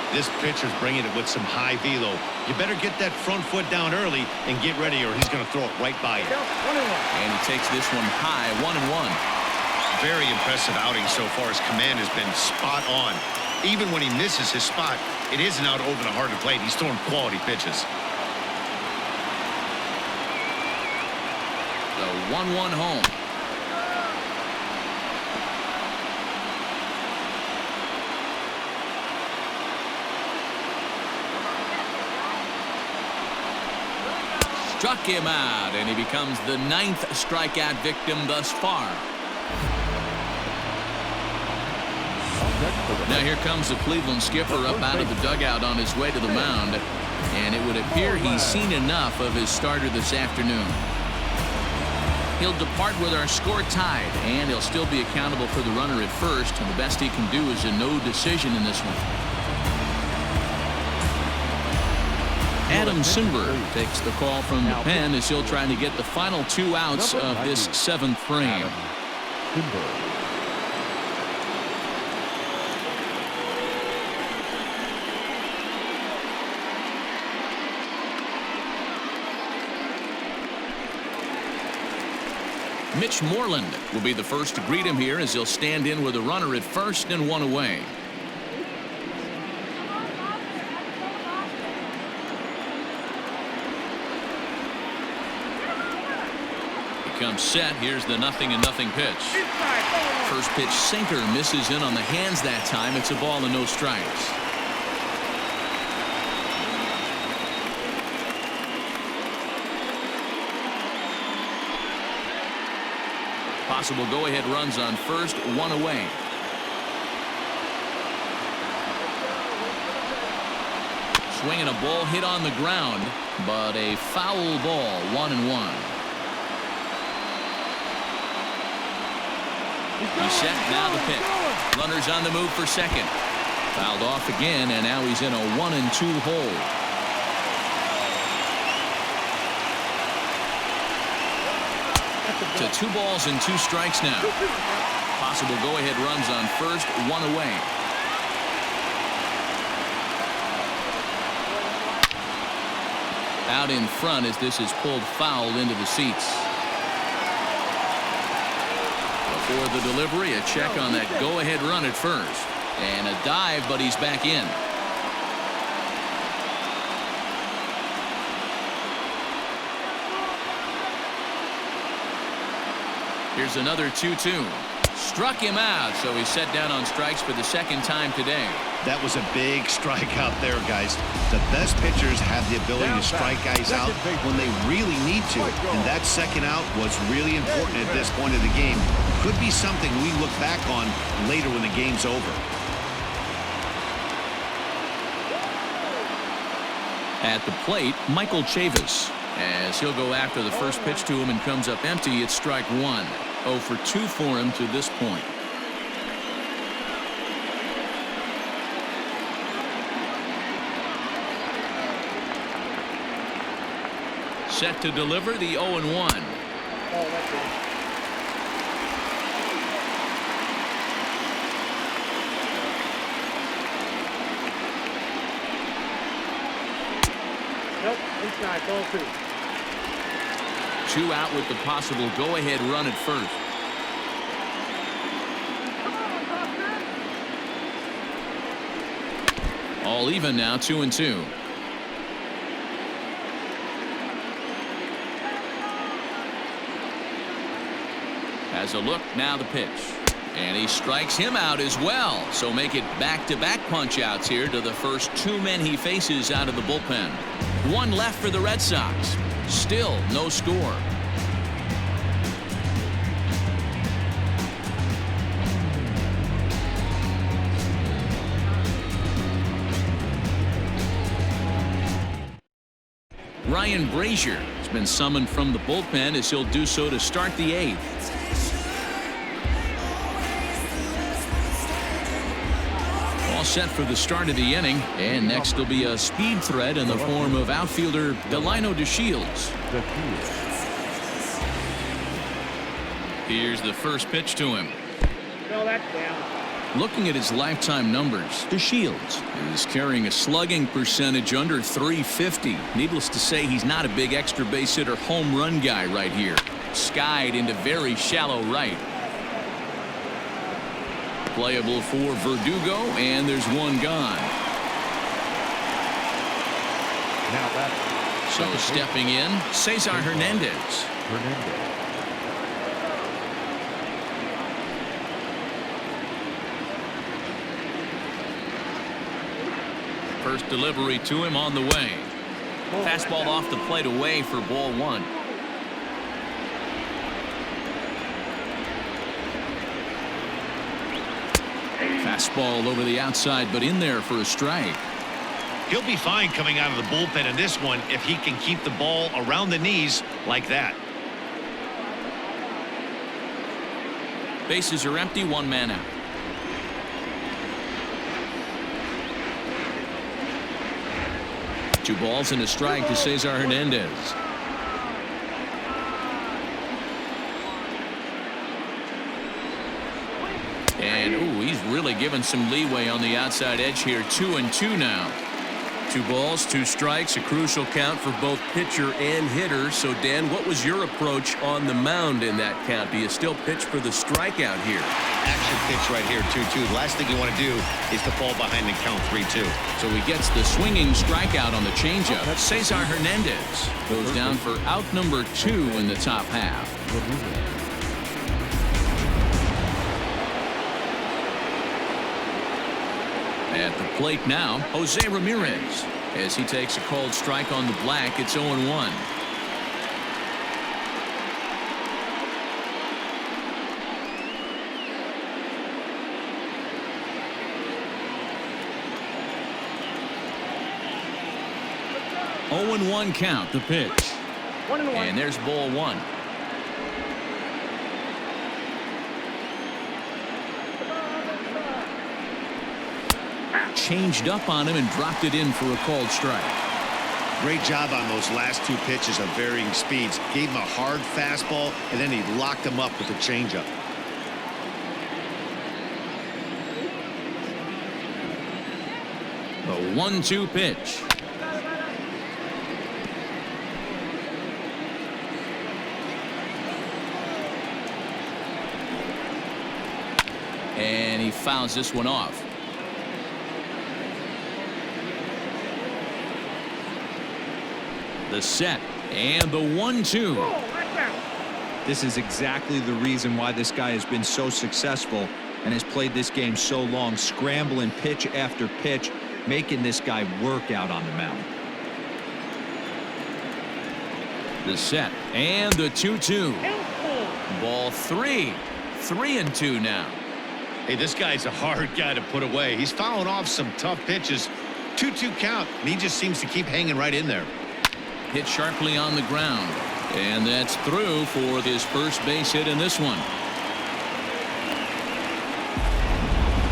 This pitcher's bringing it with some high velo. You better get that front foot down early and get ready, or he's going to throw it right by you. And he takes this one high. 1-1. Very impressive outing so far. His command has been spot on. Even when he misses his spot, it isn't out over the heart of the plate. He's throwing quality pitches. The 1-1 home. Struck him out, and he becomes the 9th strikeout victim thus far. Now here comes the Cleveland skipper up out of the dugout on his way to the mound. And it would appear he's seen enough of his starter this afternoon. He'll depart with our score tied, and he'll still be accountable for the runner at first, and the best he can do is a no decision in this one. Adam Simber takes the call from the pen as he'll try to get the final 2 outs of this 7th frame. Mitch Moreland will be the first to greet him here as he'll stand in with a runner at first and 1 away. He comes set. Here's the 0-0 pitch. First pitch sinker misses in on the hands that time. It's a ball and no strikes. Possible go-ahead runs on first, 1 away. Swinging a ball hit on the ground, but a foul ball, 1-1. He's set, now the pitch. Runners on the move for second. Fouled off again, and now he's in a 1-2 hole. To 2 balls and 2 strikes now. Possible go-ahead runs on first, 1 away. Out in front as this is pulled foul into the seats. Before the delivery, a check on that go-ahead run at first. And a dive, but he's back in. Here's another 2-2. Struck him out, so he's set down on strikes for the 2nd time today. That was a big strikeout there, guys. The best pitchers have the ability to strike guys out when they really need to. And that 2nd out was really important at this point of the game. Could be something we look back on later when the game's over. At the plate, Michael Chavis. As he'll go after the first pitch to him and comes up empty, it's strike 1. 0 for 2 for him to this point. Set to deliver the 0-1. Nope, inside, ball 2. 2 out with the possible go-ahead run at first. All even now, 2-2. Has a look, now the pitch. And he strikes him out as well. So make it back-to-back punch-outs here to the first 2 men he faces out of the bullpen. 1 left for the Red Sox. Still no score. Ryan Brazier has been summoned from the bullpen as he'll do so to start the 8th. All set for the start of the inning, and next will be a speed threat in the form of outfielder Delino DeShields. Here's the first pitch to him. No, that's down. Looking at his lifetime numbers, DeShields is carrying a slugging percentage under .350. Needless to say, he's not a big extra base hitter home run guy right here. Skied into very shallow right. Playable for Verdugo, and there's 1 gone. So stepping in, Cesar Hernandez. First delivery to him on the way. Fastball off the plate away for ball 1. Fastball over the outside, but in there for a strike. He'll be fine coming out of the bullpen in this one if he can keep the ball around the knees like that. Bases are empty, one man out. Two balls and a strike to Cesar Hernandez. And ooh, he's really given some leeway on the outside edge here. 2-2 now. 2 balls, 2 strikes, a crucial count for both pitcher and hitter. So, Dan, what was your approach on the mound in that count? Do you still pitch for the strikeout here? Action pitch right here, 2-2. The last thing you want to do is to fall behind and count 3-2. So he gets the swinging strikeout on the changeup. Cesar Hernandez goes down for out number 2 in the top half. At the plate now, Jose Ramirez. As he takes a called strike on the black, it's 0-1. Oh and 1 count, the pitch. 1-1. And there's ball 1. Changed up on him and dropped it in for a called strike. Great job on those last 2 pitches of varying speeds. Gave him a hard fastball, and then he locked him up with a changeup. The 1-2 pitch. And he fouls this one off. The set and the 1-2. This is exactly the reason why this guy has been so successful and has played this game so long, scrambling pitch after pitch, making this guy work out on the mound. The set and the 2-2. Ball 3. 3-2 now. Hey, this guy's a hard guy to put away. He's fouling off some tough pitches. 2-2 count, and he just seems to keep hanging right in there. Hit sharply on the ground. And that's through for his first base hit in this one.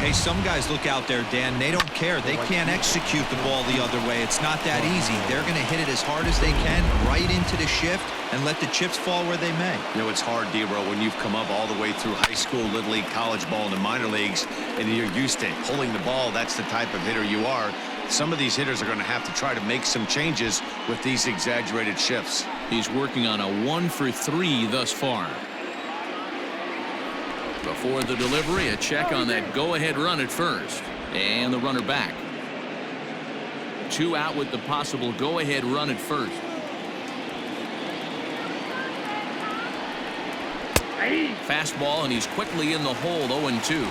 Hey, some guys look out there, Dan, they don't care. They can't execute the ball the other way. It's not that easy. They're going to hit it as hard as they can right into the shift and let the chips fall where they may. You know, it's hard, D-Row, when you've come up all the way through high school, little league, college ball, and the minor leagues, and you're used to pulling the ball. That's the type of hitter you are. Some of these hitters are going to have to try to make some changes with these exaggerated shifts. He's working on a 1-for-3 thus far. Before the delivery, a check on that go-ahead run at first. And the runner back. 2 out with the possible go-ahead run at first. Fastball, and he's quickly in the hole. 0-2.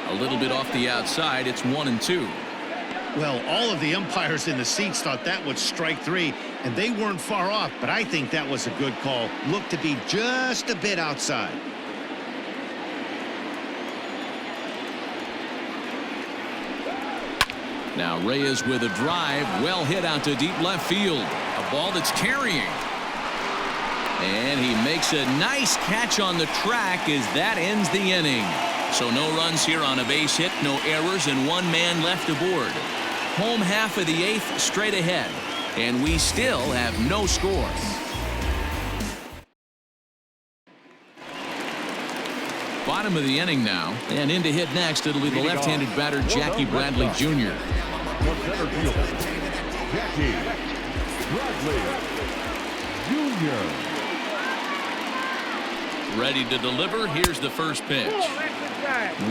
A little bit off the outside. It's 1-2. Well, all of the umpires in the seats thought that was strike 3, and they weren't far off, but I think that was a good call. Looked to be just a bit outside. Now Reyes with a drive, well hit out to deep left field. A ball that's carrying. And he makes a nice catch on the track as that ends the inning. So no runs here on a base hit, no errors, and 1 man left aboard. Home half of the 8th straight ahead, and we still have no score. Bottom of the inning now, and in to hit next, it'll be the left-handed batter Jackie Bradley Jr. The center fielder, Jackie Bradley Jr. Ready to deliver. Here's the first pitch.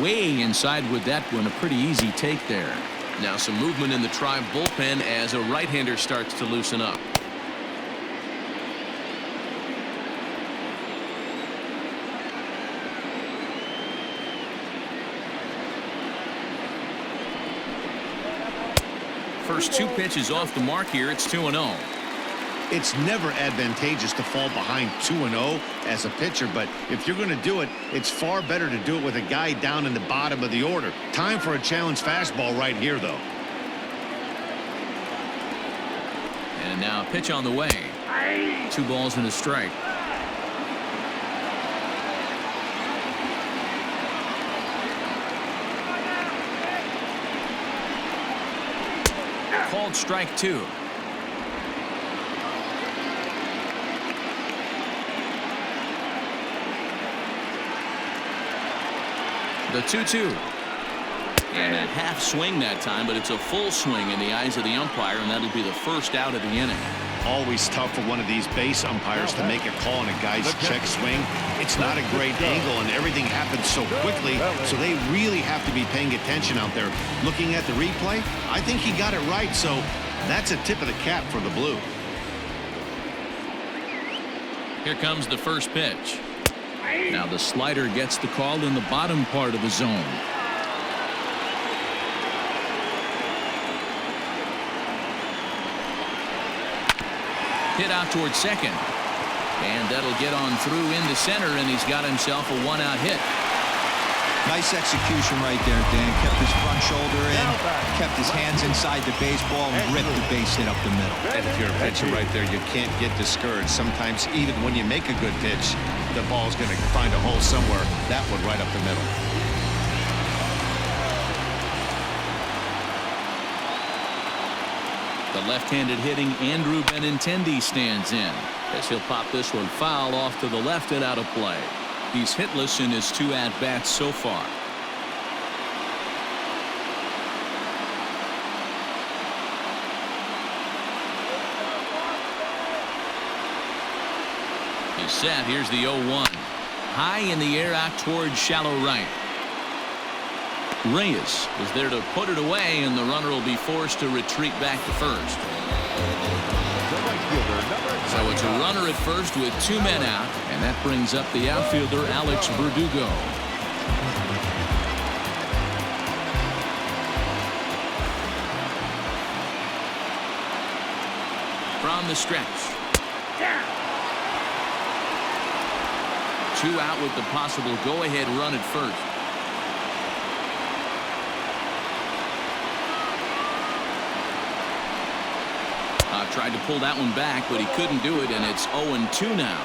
Way inside with that one. A pretty easy take there. Now some movement in the Tribe bullpen as a right-hander starts to loosen up. First 2 pitches off the mark here. It's 2-0. It's never advantageous to fall behind 2-0 as a pitcher, but if you're going to do it, it's far better to do it with a guy down in the bottom of the order. Time for a challenge fastball right here, though. And now a pitch on the way. 2 balls and a strike. Called strike 2. The 2-2. And a half swing that time, but it's a full swing in the eyes of the umpire, and that'll be the first out of the inning. Always tough for one of these base umpires to make a call on a guy's check swing. It's not a great angle, and everything happens so quickly, so they really have to be paying attention out there. Looking at the replay, I think he got it right, so that's a tip of the cap for the Blue. Here comes the first pitch. Now the slider gets the call in the bottom part of the zone. Hit out towards second. And that'll get on through into center, and he's got himself a 1-out hit. Nice execution right there, Dan. Kept his front shoulder in, kept his hands inside the baseball, and ripped the base hit up the middle. And if you're a pitcher right there, you can't get discouraged. Sometimes even when you make a good pitch, the ball's going to find a hole somewhere. That one right up the middle. The left-handed hitting Andrew Benintendi stands in, as he'll pop this one foul off to the left and out of play. He's hitless in his 2 at-bats so far. He's set. Here's the 0-1. High in the air out towards shallow right. Reyes is there to put it away, and the runner will be forced to retreat back to first. So it's a runner at first with 2 men out, and that brings up the outfielder Alex Verdugo. From the stretch. 2 out with the possible go-ahead run at first. Tried to pull that one back, but he couldn't do it, and it's 0-2 now.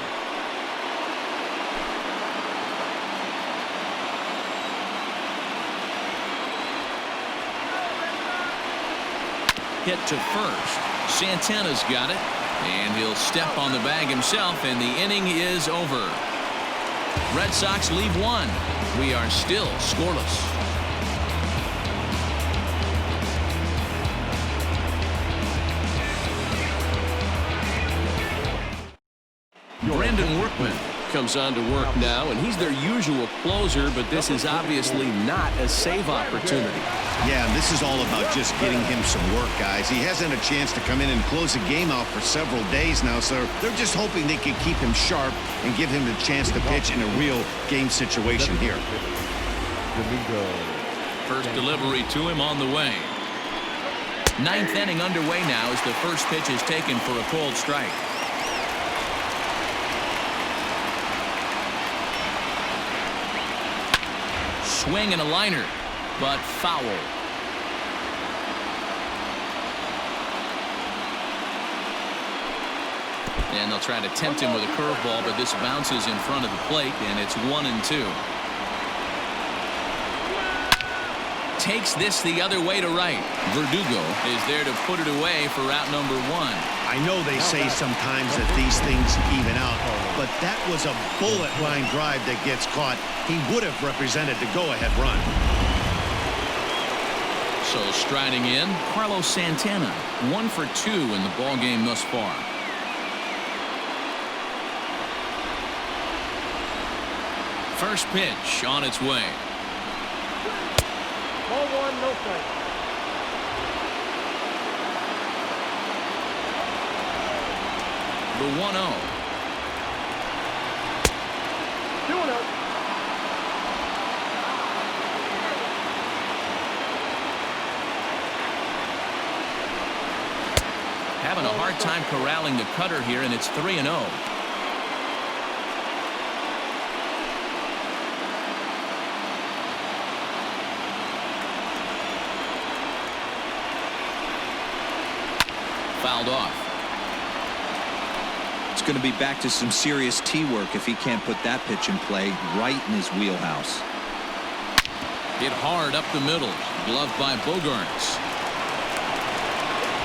Hit to first. Santana's got it, and he'll step on the bag himself, and the inning is over. Red Sox leave 1. We are still scoreless. Brandon Workman comes on to work now, and he's their usual closer, but this is obviously not a save opportunity. Yeah, this is all about just getting him some work, guys. He hasn't a chance to come in and close the game out for several days now, so they're just hoping they can keep him sharp and give him the chance to pitch in a real game situation here. First delivery to him on the way. 9th inning underway now as the first pitch is taken for a called strike. Swing and a liner, but foul. And they'll try to tempt him with a curveball, but this bounces in front of the plate, and it's 1-2. Takes this the other way to right. Verdugo is there to put it away for out number 1. I know they say sometimes that these things even out, but that was a bullet line drive that gets caught. He would have represented the go-ahead run. So striding in, Carlos Santana, 1 for 2 in the ball game thus far. First pitch on its way. Ball 1, no strike. The 1-0. 2-0. having a hard time corralling the cutter here, and it's 3-0. Fouled off. It's going to be back to some serious tee work if he can't put that pitch in play right in his wheelhouse. Hit hard up the middle. Gloved by Bogarts.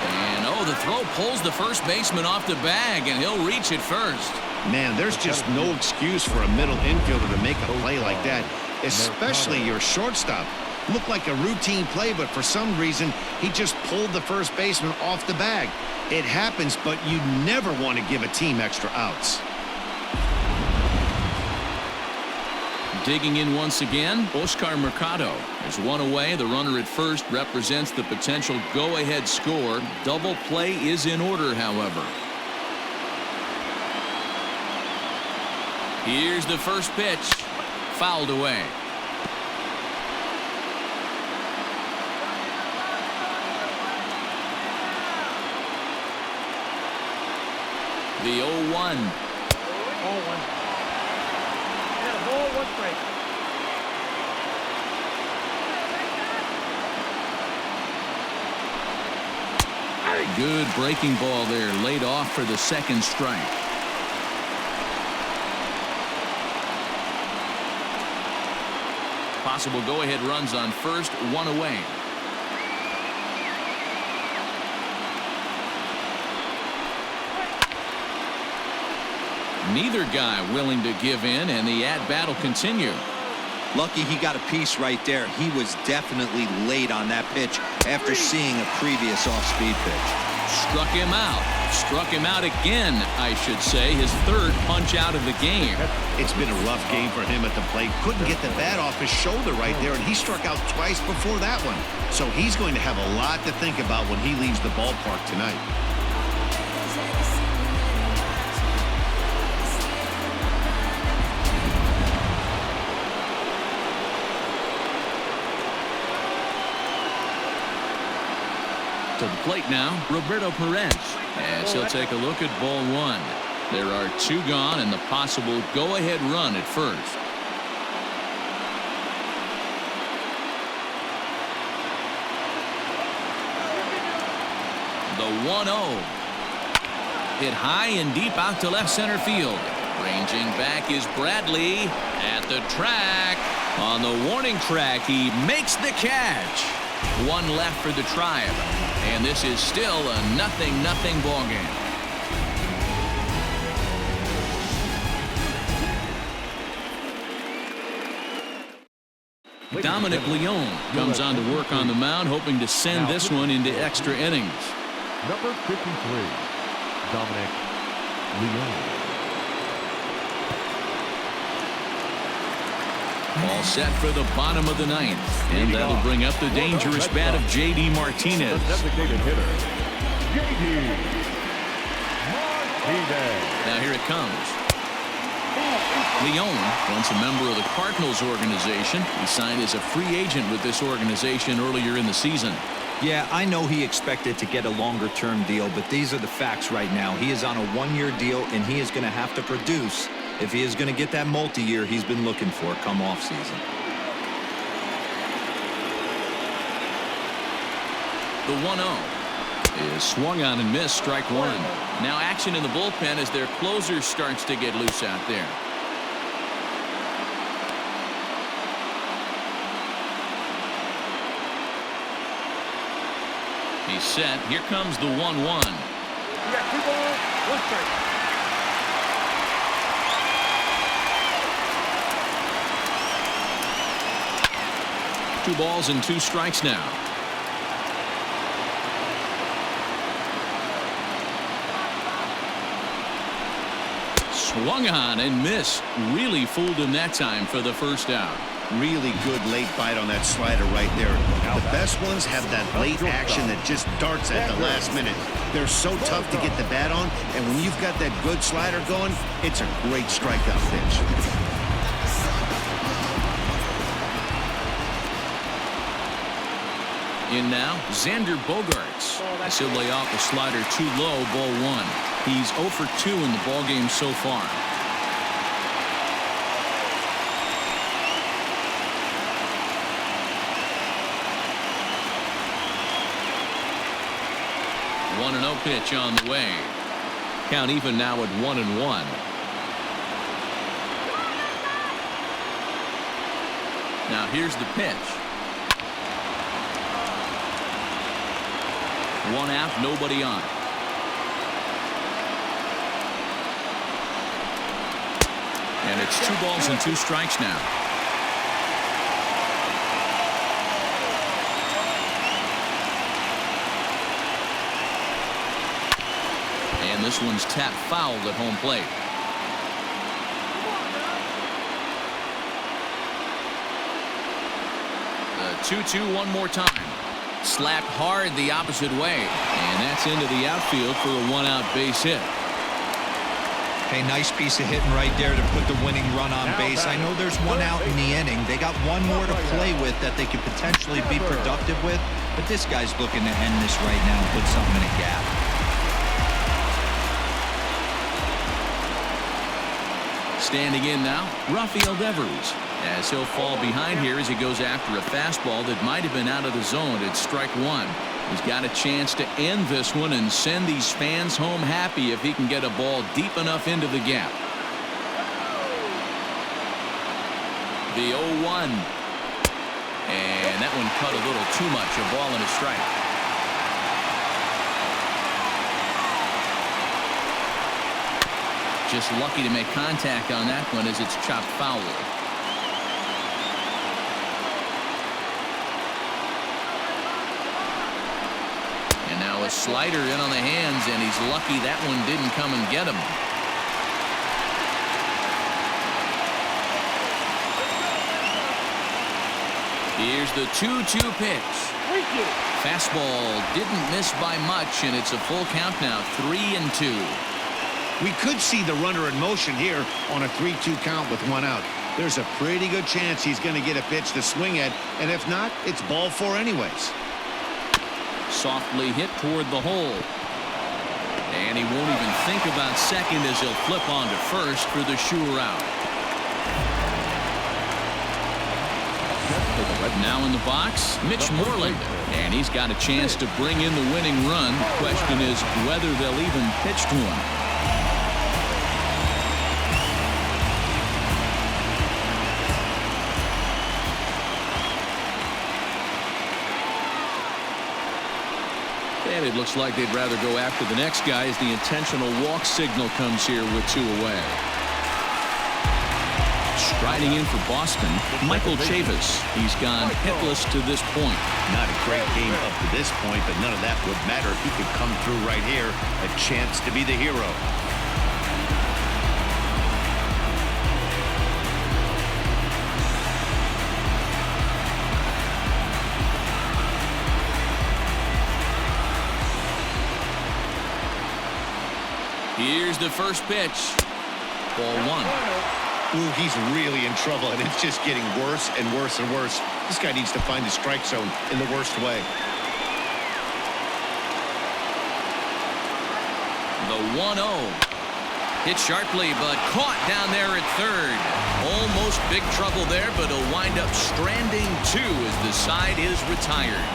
And oh, the throw pulls the first baseman off the bag, and he'll reach it first. Man, there's just no excuse for a middle infielder to make a play like that, especially your shortstop. Looked like a routine play, but for some reason, he just pulled the first baseman off the bag. It happens, but you never want to give a team extra outs. Digging in once again, Oscar Mercado. There's one away. The runner at first represents the potential go-ahead score. Double play is in order, however. Here's the first pitch. Fouled away. The 0-1. 0-1. And a ball, 1 strike. Good breaking ball there, laid off for the second strike. Possible go-ahead runs on first, 1 away. Neither guy willing to give in, and the at-bat will continue. Lucky he got a piece right there. He was definitely late on that pitch after seeing a previous off-speed pitch. Struck him out. Struck him out again, I should say. His third punch out of the game. It's been a rough game for him at the plate. Couldn't get the bat off his shoulder right there, and he struck out twice before that one. So he's going to have a lot to think about when he leaves the ballpark tonight. To the plate now, Roberto Perez, as he'll take a look at ball 1. There are 2 gone and the possible go-ahead run at first. The 1-0. Hit high and deep out to left center field. Ranging back is Bradley at the track. On the warning track, he makes the catch. 1 left for the Tribe, and this is still a 0-0 ball game. Dominic Leone comes on to work on the mound, hoping to send this one into extra innings. Number 53, Dominic Leone. All set for the bottom of the 9th, and that'll bring up the dangerous bat of J.D. Martinez. Designated hitter, J.D. Martinez. Now here it comes. Leone, once a member of the Cardinals organization, he signed as a free agent with this organization earlier in the season. Yeah, I know he expected to get a longer-term deal, but these are the facts right now. He is on a 1-year deal, and he is going to have to produce if he is going to get that multi-year he's been looking for come off-season. The 1-0 is swung on and missed, strike 1. Now action in the bullpen as their closer starts to get loose out there. He's set. Here comes the 1-1. You got 2 balls, 1 strike. 2 balls and 2 strikes now. Swung on and missed. Really fooled him that time for the first out. Really good late bite on that slider right there. The best ones have that late action that just darts at the last minute. They're so tough to get the bat on, and when you've got that good slider going, it's a great strikeout pitch. In now, Xander Bogaerts. As he'll lay off the slider too low, ball 1. He's 0 for 2 in the ballgame so far. One 1-0 pitch on the way. Count even now at 1-1. Now here's the pitch. 1 out, nobody on. And it's 2 balls and 2 strikes now. And this one's tapped foul at home plate. The 2-2 one more time. Slapped hard the opposite way. And that's into the outfield for a 1-out base hit. Hey, nice piece of hitting right there to put the winning run on base. I know there's 1 out in the inning. They got 1 more to play with that they could potentially be productive with. But this guy's looking to end this right now and put something in a gap. Standing in now, Rafael Devers, as he'll fall behind here as he goes after a fastball that might have been out of the zone. It's strike 1. He's got a chance to end this one and send these fans home happy if he can get a ball deep enough into the gap. The 0-1. And that one cut a little too much. A ball and a strike. Just lucky to make contact on that one as it's chopped foul. And now a slider in on the hands, and he's lucky that one didn't come and get him. Here's the 2-2 pitch. Fastball didn't miss by much, and it's a full count now, 3-2. We could see the runner in motion here on a 3-2 count with 1 out. There's a pretty good chance he's going to get a pitch to swing at, and if not, it's ball 4 anyways. Softly hit toward the hole. And he won't even think about second as he'll flip on to first for the sure out. Now in the box, Mitch Moreland. And he's got a chance to bring in the winning run. The question is whether they'll even pitch to him. And it looks like they'd rather go after the next guy as the intentional walk signal comes here with 2 away. Striding in for Boston, Michael Chavis. He's gone hitless to this point. Not a great game up to this point, but none of that would matter if he could come through right here. A chance to be the hero. Here's the first pitch. Ball 1. Ooh, he's really in trouble, and it's just getting worse and worse and worse. This guy needs to find the strike zone in the worst way. The 1-0. Hit sharply, but caught down there at third. Almost big trouble there, but he'll wind up stranding 2 as the side is retired.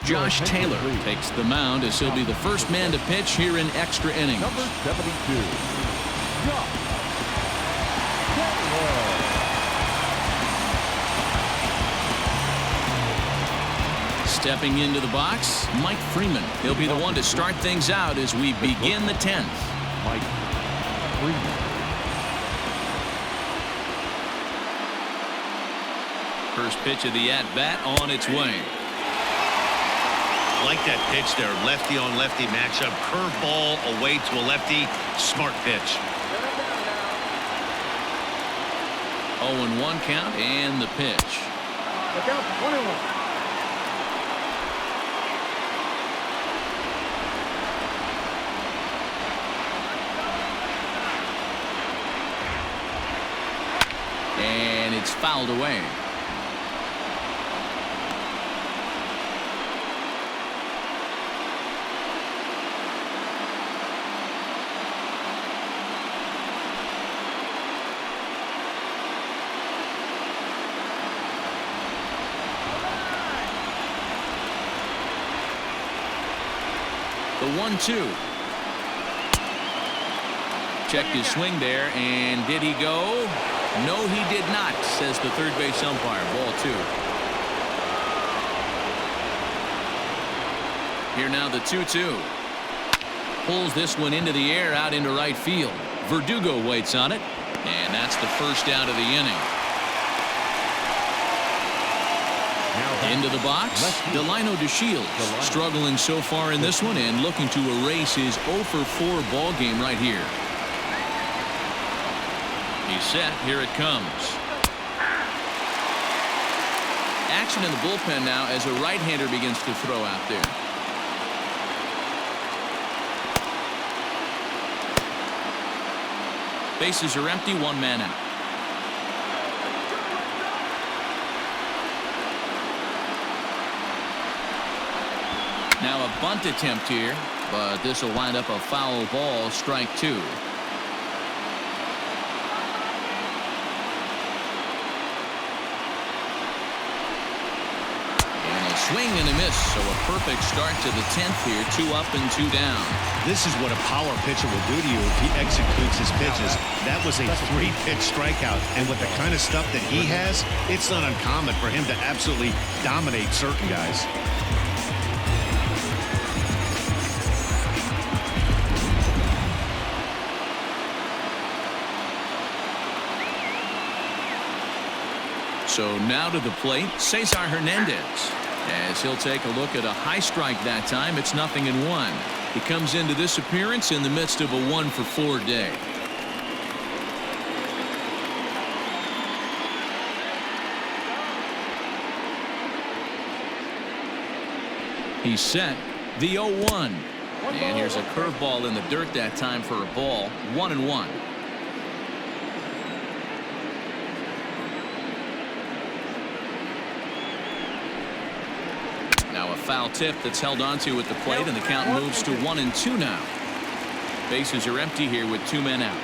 Josh Taylor takes the mound as he'll be the first man to pitch here in extra innings. Number 72, Josh Taylor. Stepping into the box, Mike Freeman. He'll be the one to start things out as we begin the 10th. Mike Freeman. First pitch of the at-bat on its way. Like that pitch there, lefty on lefty matchup, curveball away to a lefty, smart pitch. 0-1 count and the pitch. Look out, 21. And it's fouled away. The 1-2. Checked his swing there, and did he go? No, he did not, says the third base umpire. Ball 2. Here now the 2-2. Pulls this one into the air out into right field. Verdugo waits on it, and that's the first out of the inning. Into the box, Delino DeShields struggling so far in this one and looking to erase his 0-for-4 ball game right here. He's set. Here it comes. Action in the bullpen now as a right-hander begins to throw out there. Bases are empty, one man out. Now a bunt attempt here, but this will wind up a foul ball, strike 2. And a swing and a miss, so a perfect start to the 10th here, 2 up and 2 down. This is what a power pitcher will do to you if he executes his pitches. That was a 3-pitch strikeout, and with the kind of stuff that he has, it's not uncommon for him to absolutely dominate certain guys. So now to the plate, Cesar Hernandez. As he'll take a look at a high strike that time, it's 0-1. He comes into this appearance in the midst of a 1-for-4 day. He's set. The 0-1. And here's a curveball in the dirt that time for a ball. 1-1. Now a foul tip that's held onto at the plate, and the count moves to 1-2 now. Bases are empty here with 2 men out.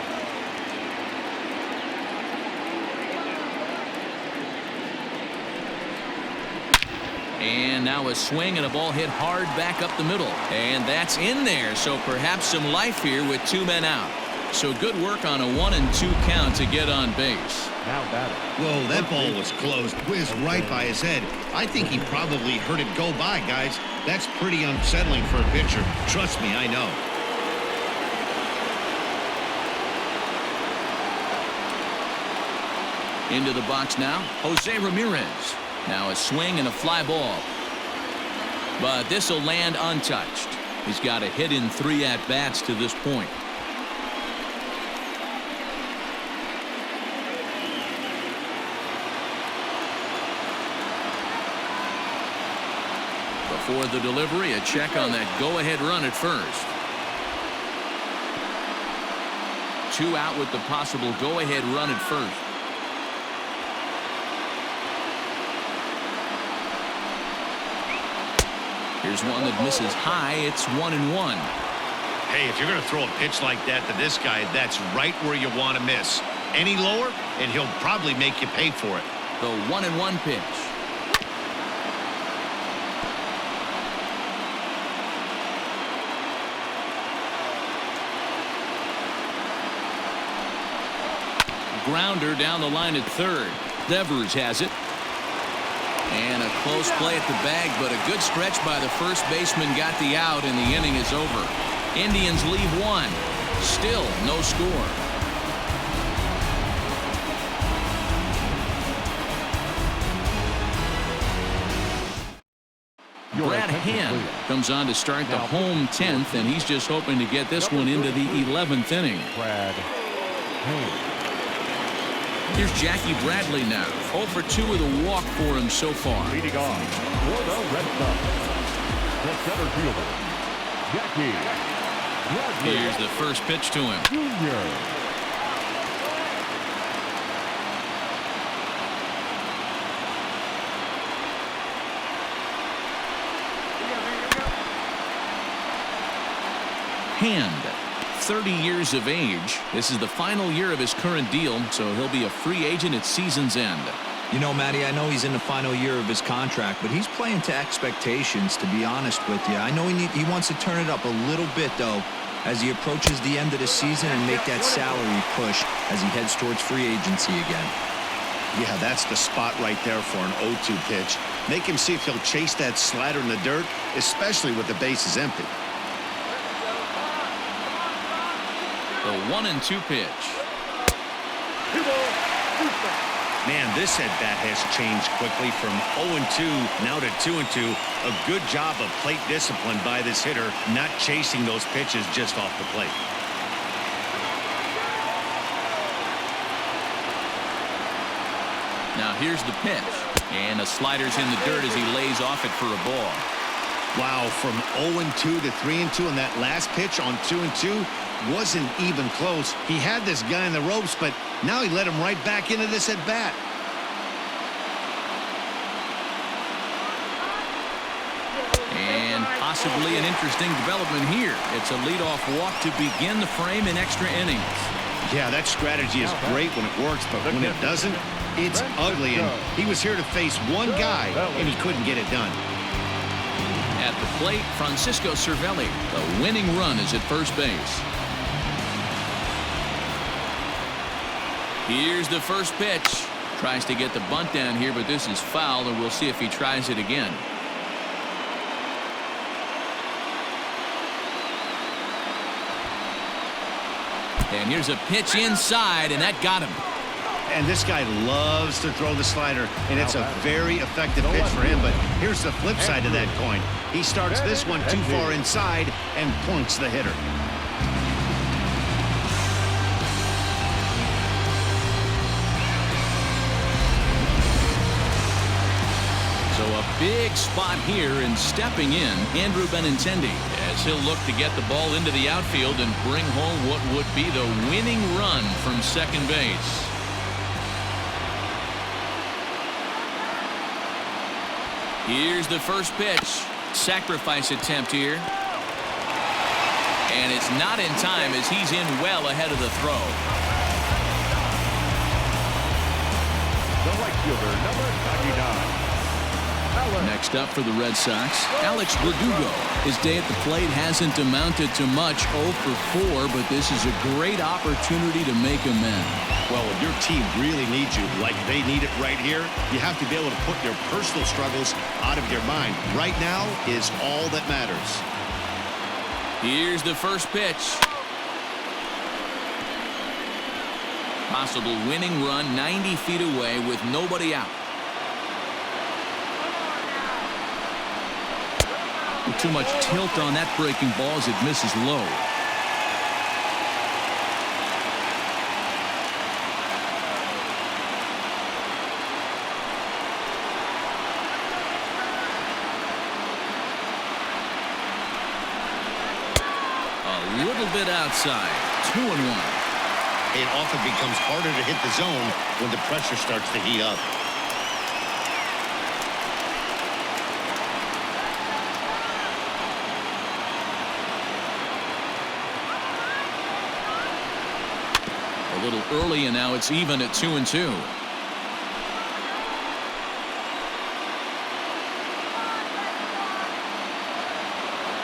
And now a swing and a ball hit hard back up the middle. And that's in there, so perhaps some life here with 2 men out. So good work on a 1-2 count to get on base. Now batting. Whoa, that ball was close. Whizzed right by his head. I think he probably heard it go by, guys. That's pretty unsettling for a pitcher. Trust me, I know. Into the box now, Jose Ramirez. Now a swing and a fly ball. But this will land untouched. He's got a hit in 3 at-bats to this point. Before the delivery, a check on that go-ahead run at first. 2 out with the possible go-ahead run at first. Here's one that misses high. It's 1-1. Hey, if you're going to throw a pitch like that to this guy, that's right where you want to miss. Any lower, and he'll probably make you pay for it. The 1-1 pitch. Grounder down the line at third. Devers has it. And a close play at the bag, but a good stretch by the first baseman got the out, and the inning is over. Indians leave 1. Still no score. Brad Hand comes on to start the home 10th, and he's just hoping to get this one into the 11th inning. Brad Hand. Here's Jackie Bradley now. 0 for 2 with a walk for him so far. Leading off for the Red Sox, the center fielder, Jackie Bradley. Here's the first pitch to him. Jr. Hand, 30 years of age. This is the final year of his current deal, so he'll be a free agent at season's end. You know, Matty, I know he's in the final year of his contract, but he's playing to expectations, to be honest with you. I know he wants to turn it up a little bit, though, as he approaches the end of the season and make that salary push as he heads towards free agency again. Yeah, that's the spot right there for an 0-2 pitch. Make him see if he'll chase that slider in the dirt, especially with the bases empty. The 1-2 pitch. Man, this at-bat has changed quickly from 0-2 now to 2-2. A good job of plate discipline by this hitter, not chasing those pitches just off the plate. Now here's the pitch. And a slider's in the dirt as he lays off it for a ball. Wow, from 0-2 to 3-2 on that last pitch on 2-2 wasn't even close. He had this guy in the ropes, but now he let him right back into this at bat. And possibly an interesting development here. It's a leadoff walk to begin the frame in extra innings. Yeah, that strategy is great when it works, but when it doesn't, it's ugly. And he was here to face one guy, and he couldn't get it done. At the plate, Francisco Cervelli. The winning run is at first base. Here's the first pitch. Tries to get the bunt down here, but this is foul, and we'll see if he tries it again. And here's a pitch inside, and that got him. And this guy loves to throw the slider, and it's a very effective pitch for him. But here's the flip side of that coin. He starts this one too far inside and points the hitter. So a big spot here, and stepping in, Andrew Benintendi, as he'll look to get the ball into the outfield and bring home what would be the winning run from second base. Here's the first pitch. Sacrifice attempt here. And it's not in time as he's in well ahead of the throw. The right fielder, number 99. Next up for the Red Sox, Alex Verdugo. His day at the plate hasn't amounted to much, 0 for 4, but this is a great opportunity to make amends. Well, when your team really needs you, like they need it right here, you have to be able to put your personal struggles out of your mind. Right now is all that matters. Here's the first pitch. Possible winning run 90 feet away with nobody out. Too much tilt on that breaking ball as it misses low. A little bit outside. 2-1. It often becomes harder to hit the zone when the pressure starts to heat up. A little early, and now it's even at 2-2.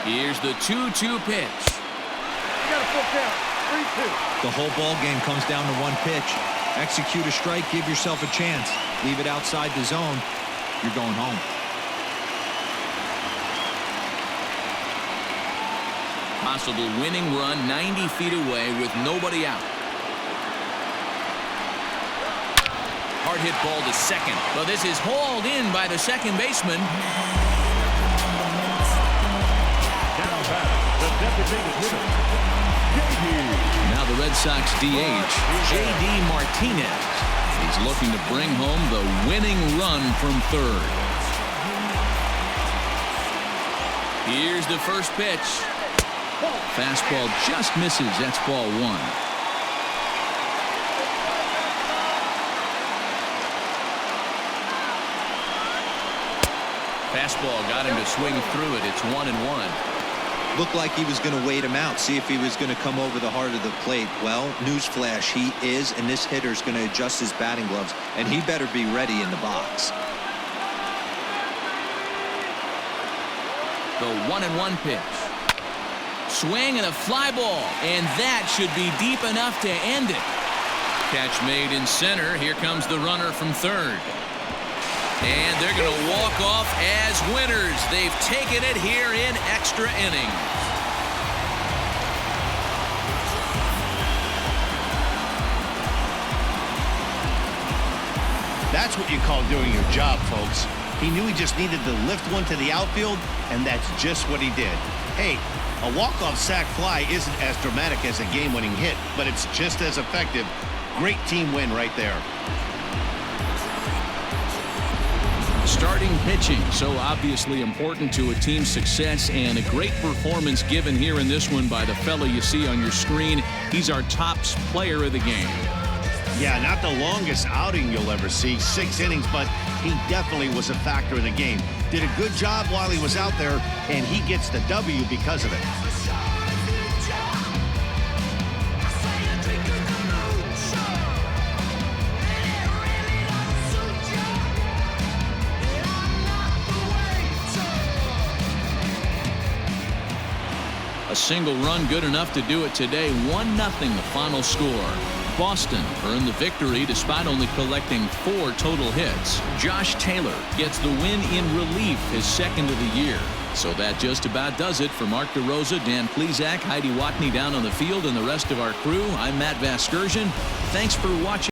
Here's the 2-2 pitch. You got a full count. 3-2. The whole ball game comes down to one pitch. Execute a strike, give yourself a chance. Leave it outside the zone, you're going home. Possible winning run 90 feet away with nobody out. Hard hit ball to second. Well, this is hauled in by the second baseman. Now batting, the designated hitter, J.D. Now the Red Sox DH, J.D. Martinez. He's looking to bring home the winning run from third. Here's the first pitch. Fastball just misses. That's ball one. Fastball got him to swing through it. It's 1-1. Looked like he was going to wait him out, see if he was going to come over the heart of the plate. Well, newsflash, he is, and this hitter's going to adjust his batting gloves, and he better be ready in the box. The 1-1 pitch. Swing and a fly ball, and that should be deep enough to end it. Catch made in center. Here comes the runner from third. And they're going to walk off as winners. They've taken it here in extra innings. That's what you call doing your job, folks. He knew he just needed to lift one to the outfield, and that's just what he did. Hey, a walk-off sac fly isn't as dramatic as a game-winning hit, but it's just as effective. Great team win right there. Starting pitching, so obviously important to a team's success, and a great performance given here in this one by the fellow you see on your screen. He's our top player of the game. Yeah, not the longest outing you'll ever see, 6 innings, but he definitely was a factor in the game. Did a good job while he was out there, and he gets the W because of it. A single run good enough to do it today. 1-0 the final score. Boston earned the victory despite only collecting 4 total hits. Josh Taylor gets the win in relief, his second of the year. So that just about does it. For Mark DeRosa, Dan Plesac, Heidi Watney down on the field, and the rest of our crew, I'm Matt Vasgersian. Thanks for watching.